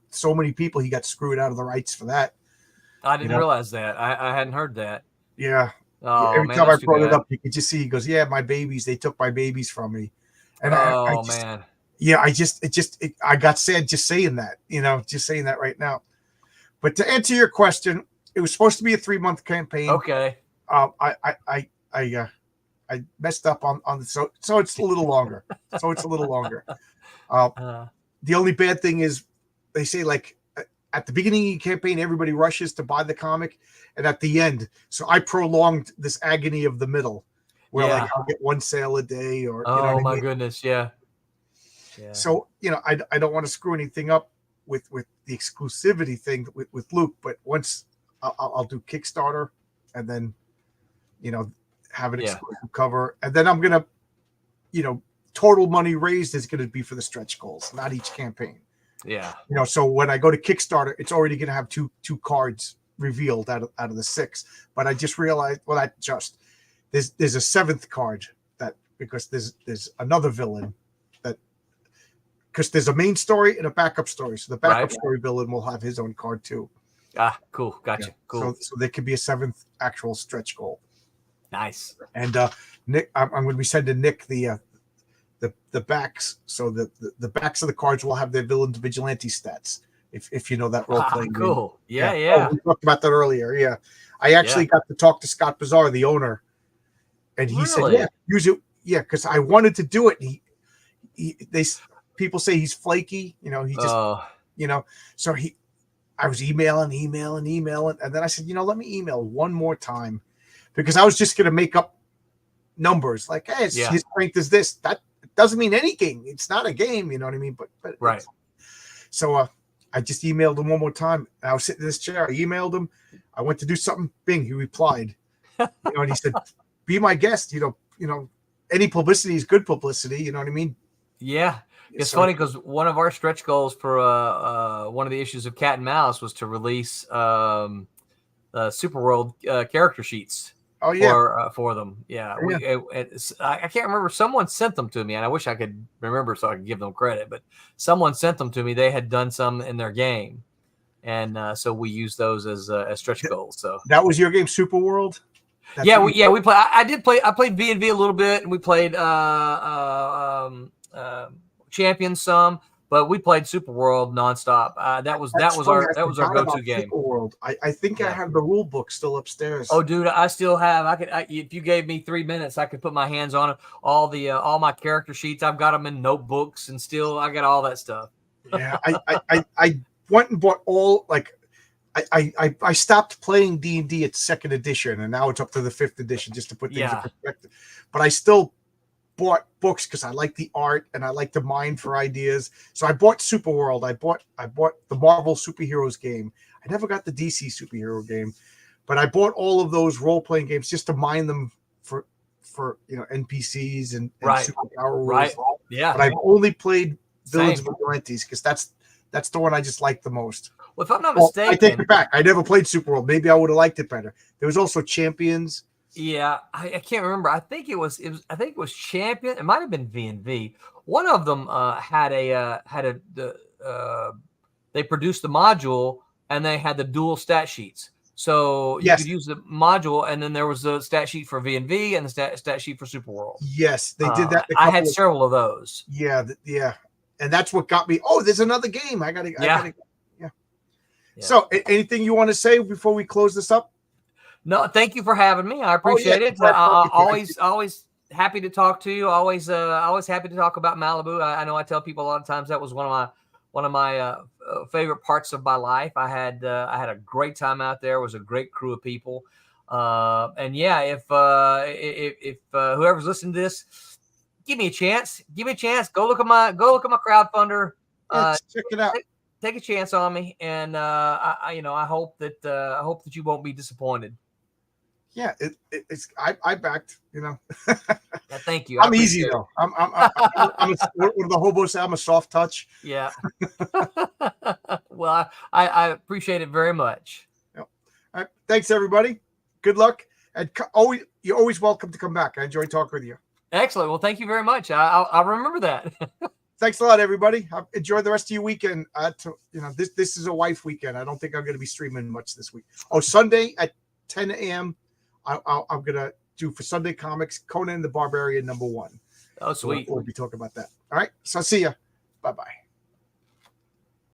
Speaker 1: so many people, he got screwed out of the rights for that.
Speaker 2: I didn't realize that. I hadn't heard that.
Speaker 1: Yeah.
Speaker 2: Oh,
Speaker 1: every time I brought it up, you could just see, he goes, yeah, my babies, they took my babies from me. And man. Yeah, I got sad just saying that, just saying that right now. But to answer your question, it was supposed to be a 3-month campaign.
Speaker 2: Okay.
Speaker 1: I messed up on so it's a little longer. The only bad thing is they say like at the beginning of the campaign, everybody rushes to buy the comic, and at the end, so I prolonged this agony of the middle, where like I'll get one sale a day, or
Speaker 2: my goodness, yeah.
Speaker 1: So I don't want to screw anything up with the exclusivity thing with Luke, but once I'll do Kickstarter, and then have an exclusive cover, and then I'm gonna total money raised is going to be for the stretch goals, not each campaign.
Speaker 2: Yeah.
Speaker 1: So when I go to Kickstarter, it's already going to have two cards revealed out of the 6. But I just realized, there's a 7th card that because there's another villain that, because there's a main story and a backup story. So the backup story villain will have his own card too.
Speaker 2: Ah, cool. Gotcha.
Speaker 1: Yeah.
Speaker 2: Cool.
Speaker 1: So there could be a 7th actual stretch goal.
Speaker 2: Nice.
Speaker 1: And Nick, I'm going to be sending Nick the backs. So the backs of the cards will have their villains vigilante stats. If you know that role playing game.
Speaker 2: Cool. Yeah.
Speaker 1: Oh, we talked about that earlier. Yeah. I actually got to talk to Scott Bazar, the owner, and he said, "Yeah, use it." Yeah, because I wanted to do it. People say he's flaky. You know, he just So I was emailing, and then I said, let me email one more time, because I was just going to make up numbers like, hey, his strength is this. That doesn't mean anything. It's not a game. You know what I mean? But
Speaker 2: right.
Speaker 1: So I just emailed him one more time. I was sitting in this chair. I emailed him. I went to do something. Bing, he replied. And he said, "Be my guest. Any publicity is good publicity." You know what I mean?
Speaker 2: Yeah. It's funny because one of our stretch goals for one of the issues of Cat and Mouse was to release Super World character sheets.
Speaker 1: Oh yeah,
Speaker 2: for them. Yeah, I can't remember. Someone sent them to me, and I wish I could remember so I could give them credit. But someone sent them to me. They had done some in their game, and so we used those as stretch goals. So
Speaker 1: that was your game, Super World.
Speaker 2: We played. I played V&V a little bit, and we played Champions some. But we played Super World nonstop. That was our go-to game.
Speaker 1: Super World. I think I have the rule book still upstairs.
Speaker 2: Oh, dude, I still have. If you gave me 3 minutes, I could put my hands on it. All my character sheets, I've got them in notebooks, and still I got all that stuff.
Speaker 1: Yeah, I went and bought all I stopped playing D&D at 2nd edition, and now it's up to the 5th edition just to put things in perspective. But I still bought books because I like the art and I like to mine for ideas. So I bought Super World. I bought the Marvel superheroes game. I never got the DC superhero game, but I bought all of those role-playing games just to mine them for NPCs and superpower rules.
Speaker 2: Right. Yeah.
Speaker 1: But I've only played Villains Vigilantes because that's the one I just like the most.
Speaker 2: Well, if I'm not mistaken,
Speaker 1: I take it back. I never played Super World. Maybe I would have liked it better. There was also Champions.
Speaker 2: Yeah, I can't remember. I think it was Champion. It might have been V&V. One of them they produced the module and they had the dual stat sheets. So you could use the module, and then there was the stat sheet for V&V and the stat sheet for Super World.
Speaker 1: Yes, they did that.
Speaker 2: I had several of those.
Speaker 1: Yeah, and that's what got me. Oh, there's another game. I gotta. So, anything you want to say before we close this up?
Speaker 2: No, thank you for having me. I appreciate it. Always happy to talk to you. Always happy to talk about Malibu. I know I tell people a lot of times that was one of my favorite parts of my life. I had a great time out there. It was a great crew of people. And yeah, if whoever's listening to this, give me a chance. Go look at my crowdfunder.
Speaker 1: Check it out.
Speaker 2: Take a chance on me, and I hope that you won't be disappointed.
Speaker 1: Yeah, I backed.
Speaker 2: Thank you.
Speaker 1: I'm easy though. I'm what do the hobos say? I'm a soft touch.
Speaker 2: Yeah. Well, I appreciate it very much.
Speaker 1: Yep. All right. Thanks everybody. Good luck, and you're always welcome to come back. I enjoy talking with you.
Speaker 2: Excellent. Well, thank you very much. I'll remember that.
Speaker 1: Thanks a lot, everybody. Enjoy the rest of your weekend. This is a wife weekend. I don't think I'm going to be streaming much this week. Oh, Sunday at 10 a.m. I'm going to do for Sunday Comics, Conan the Barbarian #1.
Speaker 2: Oh, sweet.
Speaker 1: We'll be talking about that. All right. So see ya. Bye-bye.